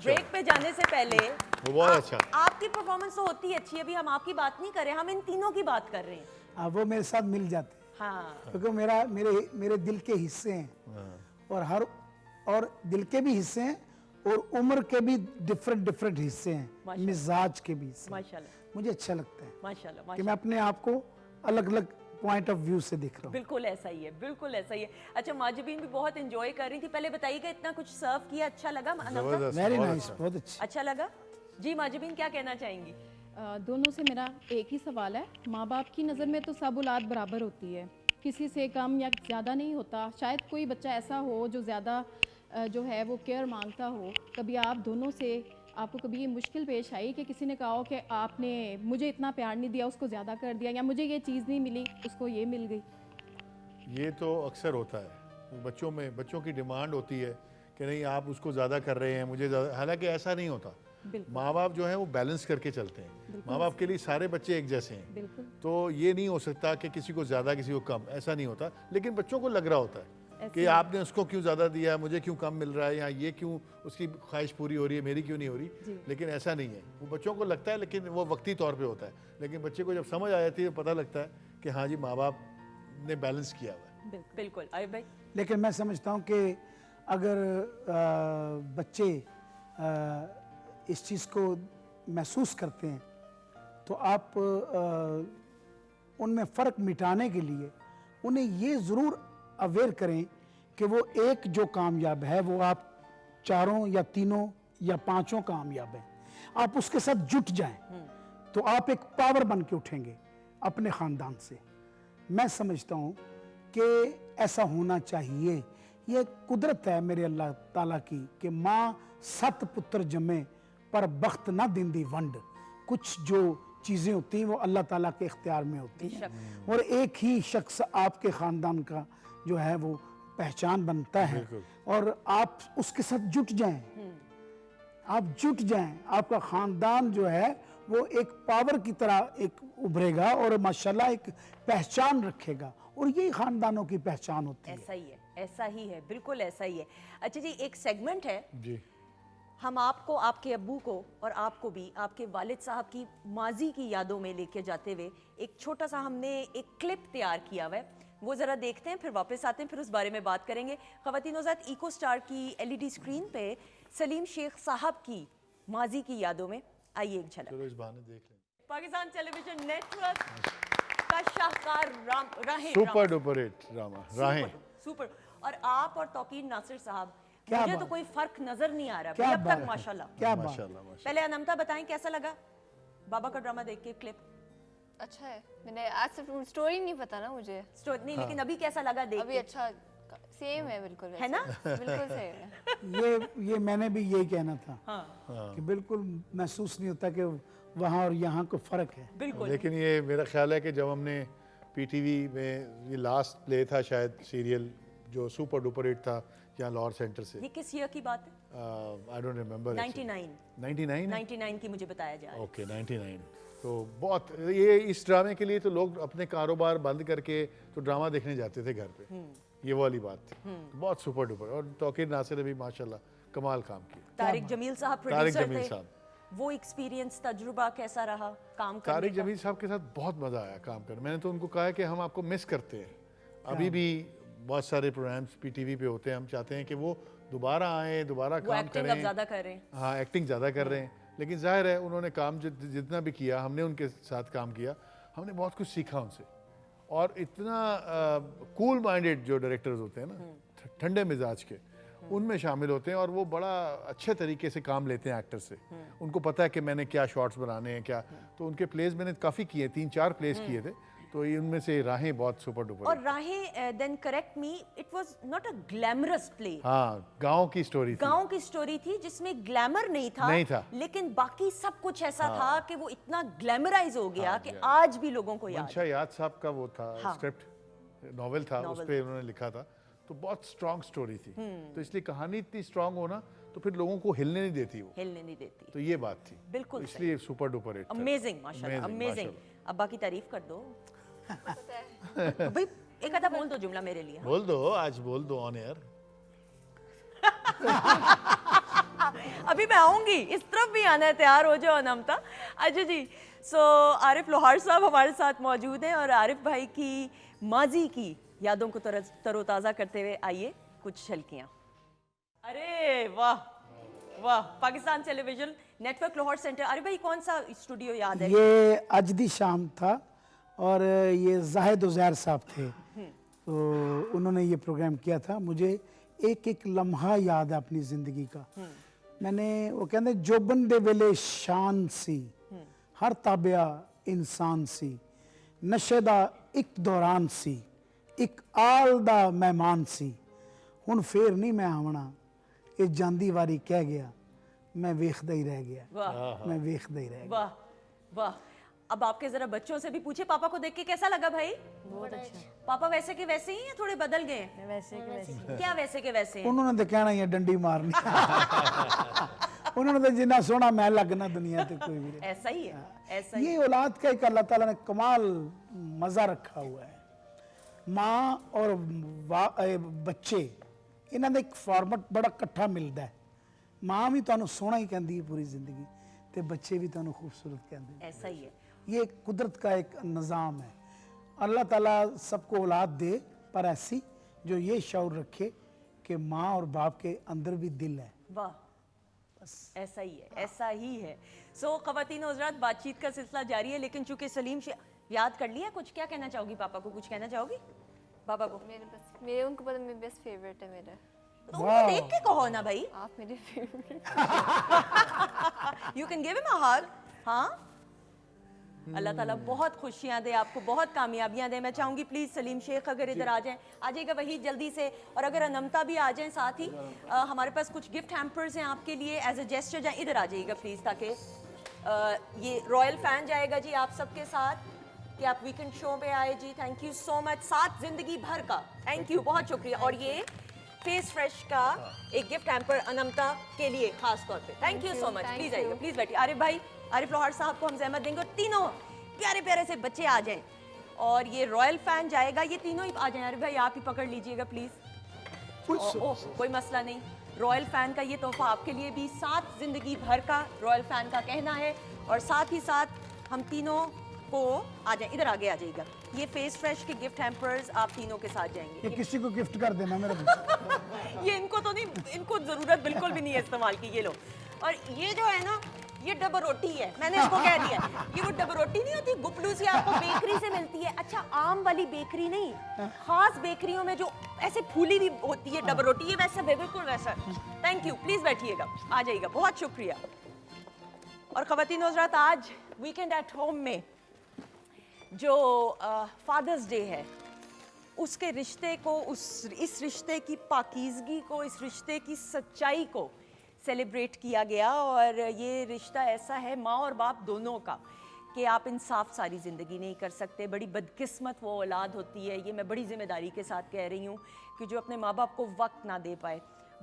ब्रेक पे जाने से पहले वो बहुत अच्छा। आपकी परफॉर्मेंस तो होती है अच्छी, अभी हम आपकी बात नहीं कर रहे, हम इन तीनों की बात कर रहे हैं। वो मेरे साथ मिल जाते हैं, हाँ, क्योंकि मेरे दिल के हिस्से हैं और दिल के भी हिस्से हैं और उम्र के भी डिफरेंट हिस्से हैं, मिजाज के भी हिस्से। माशाल्लाह, मुझे अच्छा लगता है माशाल्लाह, कि मैं अपने आप को अलग अलग पॉइंट ऑफ व्यू से देख रहा हूँ। बिल्कुल ऐसा ही है, बिल्कुल ऐसा ही है। अच्छा, माजिबीन भी बहुत एंजॉय कर रही थी। पहले बताइएगा, इतना कुछ सर्व किया, अच्छा लगा? वेरी नाइस, बहुत अच्छा। अच्छा लगा जी। माजिबीन क्या कहना चाहेंगी? दोनों से मेरा एक ही सवाल है। माँ बाप की नज़र में तो सब औलाद बराबर होती है, किसी से कम या ज़्यादा नहीं होता। शायद कोई बच्चा ऐसा हो जो ज़्यादा जो है वो केयर मांगता हो। कभी आप दोनों से आपको कभी ये मुश्किल पेश आई कि किसी ने कहा हो कि आपने मुझे इतना प्यार नहीं दिया, उसको ज़्यादा कर दिया, या मुझे ये चीज़ नहीं मिली, उसको ये मिल गई? ये तो अक्सर होता है बच्चों की डिमांड होती है कि नहीं आप उसको ज़्यादा कर रहे हैं, मुझे ज़्यादा। हालांकि ऐसा नहीं होता। माँ बाप जो है वो बैलेंस करके चलते हैं। माँ बाप के लिए सारे बच्चे एक जैसे हैं, तो ये नहीं हो सकता कि किसी को ज़्यादा किसी को कम, ऐसा नहीं होता। लेकिन बच्चों को लग रहा होता है कि आपने उसको क्यों ज़्यादा दिया, मुझे क्यों कम मिल रहा है, या ये क्यों उसकी ख्वाहिश पूरी हो रही है, मेरी क्यों नहीं हो रही। लेकिन ऐसा नहीं है, वो बच्चों को लगता है, लेकिन वो वक्ती तौर पे होता है। लेकिन बच्चे को जब समझ आ जाती है तो पता लगता है कि हाँ जी माँ बाप ने बैलेंस किया हुआ है। बिल्कुल आरिफ भाई। लेकिन मैं समझता हूँ कि अगर बच्चे इस चीज़ को महसूस करते हैं तो आप उनमें फ़र्क मिटाने के लिए उन्हें ये ज़रूर अवेयर करें कि वो एक जो कामयाब है वो आप चारों या तीनों या पांचों कामयाब हैं, आप उसके साथ जुट जाएं तो आप एक पावर बन के उठेंगे अपने ख़ानदान से। मैं समझता हूँ कि ऐसा होना चाहिए। ये कुदरत है मेरे अल्लाह ताला की कि माँ 7 पुत्र जमे पर बख्त ना दिंदी वंड। कुछ जो चीज़ें होती हैं वो अल्लाह ताला के इख्तियार में होती हैं, और एक ही शख्स आपके ख़ानदान का जो है वो पहचान बनता है, और आप उसके साथ जुट जाएं, आप जुट जाएं, आपका ख़ानदान जो है वो एक पावर की तरह एक उभरेगा और माशाल्लाह एक पहचान रखेगा, और यही ख़ानदानों की पहचान होती है। ऐसा ही है, ऐसा ही है, बिल्कुल ऐसा ही है। अच्छा जी, एक सेगमेंट है जी। हम आपको, आपके अब्बू को और आपको भी आपके वालिद साहब की माजी की यादों में लेके जाते हुए एक छोटा सा हमने एक क्लिप तैयार किया हुआ है, वो ज़रा देखते हैं, फिर वापस आते हैं, फिर उस बारे में बात करेंगे। ख़वातीन ज़ात, इको स्टार की LED स्क्रीन पे सलीम शेख साहब की माजी की यादों में आइए एक झलक। चलो इस बहाने देख लें। पाकिस्तान टेलीविजन नेटवर्क का शाहकार राहें सुपर डुपर हिट ड्रामा राहें। सुपर। और आप और तौकीर नासिर साहब, क्या मुझे तो बात। कोई फर्क नजर नहीं आ रहा क्या अब बात तक है। माशाल्लाह। क्या बात। माशाल्लाह माशाल्लाह। पहले अनमता बताएं कैसा लगा बाबा का ड्रामा देख के क्लिप? अच्छा है, मैंने आज स्टोरी नहीं पता ना मुझे, स्टोरी नहीं, लेकिन अभी कैसा लगा देख अभी के? अच्छा सेम है, बिल्कुल है ना? बिल्कुल सेम है। ये मैंने भी यही कहना था हाँ कि बिल्कुल महसूस नहीं होता कि वहाँ और यहाँ को फ़र्क है। बिल्कुल। लेकिन ये मेरा ख्याल है कि जब हमने PTV में ये लास्ट प्ले था शायद सीरियल जो सुपर डुपर हिट था यहाँ लाहौर सेंटर से, ये किस ईयर की बात है? आई डोंट रिमेम्बर 99 99 99 की मुझे बताया जा रहा है। ओके 99। तो बहुत ये इस ड्रामे के लिए तो लोग अपने कारोबार बंद करके तो ड्रामा देखने जाते थे घर पे, ये वाली बात थी। तो बहुत सुपर डुपर। और तौकीर नासिर ने भी माशाल्लाह कमाल काम किया। तारिक जमील साहब तारिक प्रोड्यूसर जमील थे, साहब, वो एक्सपीरियंस तजुर्बा कैसा रहा काम करने तारिक का? जमील साहब के साथ बहुत मज़ा आया काम करने। मैंने तो उनको कहा है कि हम आपको मिस करते हैं। अभी भी बहुत सारे प्रोग्राम्स PTV पे होते हैं, हम चाहते हैं कि वो दोबारा आए, दोबारा वो काम एक्टिंग अब करें। ज्यादा कर रहे हैं। हाँ, एक्टिंग ज़्यादा कर रहे हैं, लेकिन जाहिर है उन्होंने काम जितना भी किया, हमने उनके साथ काम किया, हमने बहुत कुछ सीखा उनसे। और इतना कूल माइंडेड जो डायरेक्टर्स होते हैं ना, ठंडे मिजाज के, उनमें शामिल होते हैं, और वो बड़ा अच्छे तरीके से काम लेते हैं एक्टर से। उनको पता है कि मैंने क्या शॉट्स बनाने हैं क्या। तो उनके प्लेस मैंने काफ़ी किए, 3-4 प्लेस किए थे, तो ये उनमें से राहें बहुत सुपर डुपर। और राहें, then correct me, it was not a glamorous play. हाँ, गांव की स्टोरी थी। गांव की स्टोरी थी जिसमें ग्लैमर नहीं था, लेकिन बाकी सब कुछ ऐसा था कि वो इतना ग्लैमराइज हो गया कि आज भी लोगों को याद मंशा याद साहब का वो था हाँ। स्क्रिप्ट, नॉवेल था, उस पे उन्होंने लिखा था, तो बहुत स्ट्रॉन्ग स्टोरी थी। तो इसलिए कहानी इतनी स्ट्रॉन्ग हो ना तो फिर लोगों को हिलने नहीं देती वो, हिलने नहीं देती। तो ये बात थी। बिल्कुल तो इसलिए सुपर डुपर हिट। अमेजिंग, माशाल्लाह अमेजिंग। अब्बा की तारीफ कर दो भाई, एक आधा बोल दो जुमला मेरे लिए। बोल दो, आज बोल दो ऑन एयर। अभी मैं आऊंगी, इस तरफ भी आना है, तैयार हो जाओ अनमता। अच्छा जी, सो आरिफ लोहार साहब हमारे साथ मौजूद हैं, और आरिफ भाई की माजी की यादों को तरोताज़ा करते हुए आइए कुछ झलकियाँ। अरे वाह वाह, Pakistan television network Lahore centre. Arif भाई, कौन सा स्टूडियो याद है? ये अजदी शाम था, और ये जाहिद उज़ैर साहब थे, तो उन्होंने ये प्रोग्राम किया था। मुझे एक एक लम्हा याद है अपनी ज़िंदगी का। मैंने वो कहते जोबन दे वेले शान सी, हर ताबिया इंसान सी, नशे दा एक दौरान सी, एक आल दा मेहमान सी, हुण फेर नहीं मैं आवना, ये जांदी वारी कह गया, मैं वेखदा ही रह गया, वाह मैं वेखदा ही रह गया। वाह वाह। अब आपके जरा बच्चों से भी पूछे, पापा को देख के कैसा लगा भाई? बहुत अच्छा। पापा वैसे के वैसे ही या थोड़े बदल गए? वैसे के वैसे। क्या वैसे के वैसे हैं? उन्होंने तो कहना ही है डंडी मारनी। उन्होंने तो जिन्ना सोना मैं लगना दुनिया ते कोई भी नहीं। ऐसा ही है, ऐसा ही। ये औलाद का एक अल्लाह ताला ने कमाल मज़ा रखा हुआ है। माँ और बच्चे, इन्हों का एक फॉर्मेट बड़ा कट्ठा मिलता है। माँ भी तुहानू सोहना ही कहती है पूरी जिंदगी, ते बच्चे भी तुहानू खूबसूरत कहते हैं। ऐसा ही है। ये कुदरत का एक निज़ाम है। अल्लाह ताला सबको औलाद दे, पर ऐसी जो ये शऊर रखे कि माँ और बाप के अंदर भी दिल है। वाह, ऐसा ही है, ऐसा ही है। सो ख़वातीन और हज़रात, बातचीत का सिलसिला जारी है, लेकिन चूंकि सलीम याद कर लिया, कुछ क्या कहना चाहोगी पापा को? कुछ कहना चाहोगी पापा को? मेरे उनको पता, मेरे बेस्ट फेवरेट है मेरे। तो उनको देख के कहो ना भाई। आप मेरे favourite. You can give him a hug. हाँ, अल्लाह ताला बहुत खुशियां दे आपको, बहुत कामयाबियां दे। मैं चाहूंगी प्लीज सलीम शेख अगर इधर आ जाएं, आ जाइएगा वही जल्दी से, और अगर अनमता भी आ जाएं साथ ही। हमारे पास कुछ गिफ्ट हैम्पर्स हैं आपके लिए एज अ जेस्चर। जाए इधर आ जाइएगा प्लीज, ताकि ये रॉयल फैन जाएगा जी आप सबके साथ कि आप वीकेंड शो पे आए जी। थैंक यू सो मच, साथ जिंदगी भर का थैंक यू, बहुत शुक्रिया। और ये फेस फ्रेश का एक गिफ्ट हैम्पर अनमता के लिए खास तौर पे। Thank you so much. Please आइएगा, प्लीज बैठिए। आरिफ भाई, आरिफ लोहार साहब को हम जहमत देंगे, और तीनों प्यारे प्यारे से बच्चे आ जाएं, और ये रॉयल फैन जाएगा। ये तीनों ही आ जाएं। आरिफ भाई आप ही पकड़ लीजिएगा प्लीज। ओह, कोई मसला नहीं। रॉयल फैन का ये तोहफा आपके लिए भी, साथ जिंदगी भर का रॉयल फैन का कहना है। और साथ ही साथ हम तीनों को आ जाए, इधर आगे आ जाइएगा। ये फेस फ्रेश के गिफ्ट हैम्पर्स आप तीनों के साथ जाएंगे। ये किसी को गिफ्ट कर देना मेरे ये इनको तो नहीं, इनको जरूरत बिल्कुल भी नहीं है इस्तेमाल की, ये लो। और ये जो है ना, ये डबर रोटी है, मैंने इसको कह दिया है। ये वो डबर रोटी नहीं होती गुपलू सी, आपको बेकरी से मिलती है। अच्छा, आम वाली बेकरी नहीं, खास बेकरियों में जो ऐसे फूली भी होती है डबर रोटी, ये वैसा बिल्कुल वैसा। थैंक यू, प्लीज बैठिएगा, आ जाइएगा, बहुत शुक्रिया। और ख़वातीन और हज़रात, आज वीकेंड एट होम में जो फादर्स डे है, उसके रिश्ते को, इस रिश्ते की पाकीज़गी को, इस रिश्ते की सच्चाई को सेलिब्रेट किया गया। और ये रिश्ता ऐसा है माँ और बाप दोनों का कि आप इंसाफ सारी ज़िंदगी नहीं कर सकते। बड़ी बदकिस्मत वो औलाद होती है, ये मैं बड़ी ज़िम्मेदारी के साथ कह रही हूँ, कि जो अपने माँ बाप को वक्त ना दे पाए।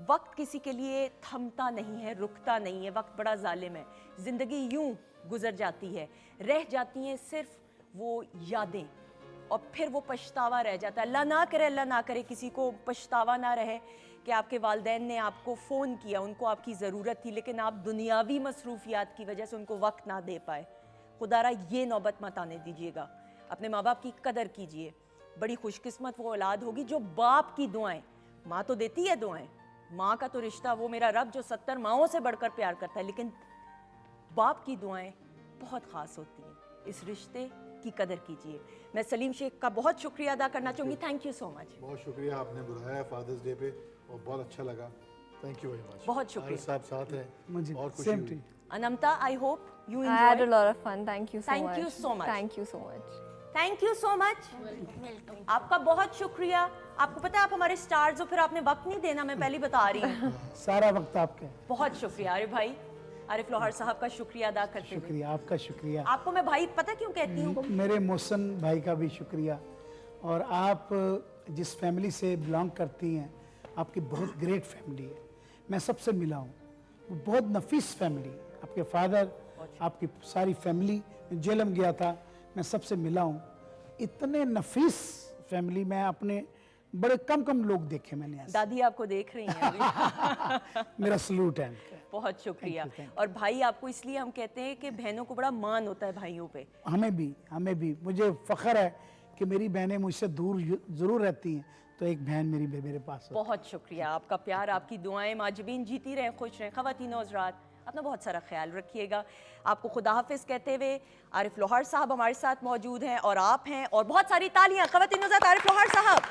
वक्त किसी के लिए थमता नहीं है, रुकता नहीं है, वक्त बड़ा जालिम है। ज़िंदगी यूं गुजर जाती है, रह जाती हैं सिर्फ वो यादें, और फिर वो पछतावा रह जाता है। अल्लाह ना करे, अल्लाह ना करे किसी को पछतावा ना रहे कि आपके वालिदैन ने आपको फ़ोन किया, उनको आपकी ज़रूरत थी, लेकिन आप दुनियावी मसरूफियात की वजह से उनको वक्त ना दे पाए। खुदारा ये नौबत मत आने दीजिएगा, अपने माँ बाप की कदर कीजिए। बड़ी खुशकिस्मत वो औलाद होगी जो बाप की दुआएं, माँ तो देती है दुआएं, माँ का तो रिश्ता, वो मेरा रब जो 70 माँओं से बढ़कर प्यार करता है, लेकिन बाप की दुआएं बहुत ख़ास होती हैं। इस रिश्ते की कदर कीजिए। मैं सलीम शेख का बहुत शुक्रिया अदा करना चाहूँगी। Thank you so much. बहुत शुक्रिया, आपने बुलाया फादर्स डे पे और बहुत अच्छा लगा। Thank you very much. बहुत शुक्रिया। साहब साथ हैं, मुझे और खुशी सेम हुई। Too. Anamta, I hope you I had a enjoy. lot of fun. Thank you so Thank much. you so much. Thank you so much. Thank you so much. आपका बहुत शुक्रिया। आपको पता है आप हमारे स्टार्स हो, फिर आपने वक्त नहीं देना, मैं पहले बता रही हूँ। सारा वक्त आपका है। बहुत शुक्रिया आरिफ भाई, आरिफ लोहार साहब का शुक्रिया अदा करते हुए। शुक्रिया, आपका शुक्रिया। आपको मैं भाई पता क्यों कहती हूँ? मेरे मोहसन भाई का भी शुक्रिया। और आप जिस फैमिली से बिलोंग करती हैं, आपकी बहुत ग्रेट फैमिली है। मैं सबसे मिला हूँ, वो बहुत नफीस फैमिली है। आपके फादर, आपकी सारी फैमिली, जेलम गया था, मैं सबसे मिला हूँ। इतने नफीस फैमिली में अपने बड़े कम लोग देखे मैंने ऐसे। दादी आपको देख रही हैं अभी। मेरा सलूट है उनका। बहुत शुक्रिया। Thank you. और भाई आपको इसलिए हम कहते हैं कि बहनों को बड़ा मान होता है भाइयों पे। हमें भी मुझे फ़ख्र है कि मेरी बहनें मुझसे दूर ज़रूर रहती हैं, तो एक बहन मेरे पास है। बहुत शुक्रिया, आपका प्यार, आपकी दुआएं माजबीन जीती रहें, खुश रहें। ख़वातीन और हज़रात, अपना बहुत सारा ख्याल रखिएगा। आपको खुदा हाफिज़ कहते हुए आरिफ लोहार साहब हमारे साथ मौजूद हैं, और आप हैं, और बहुत सारी तालियां ख़वातीन और हज़रात, आरिफ लोहार साहब।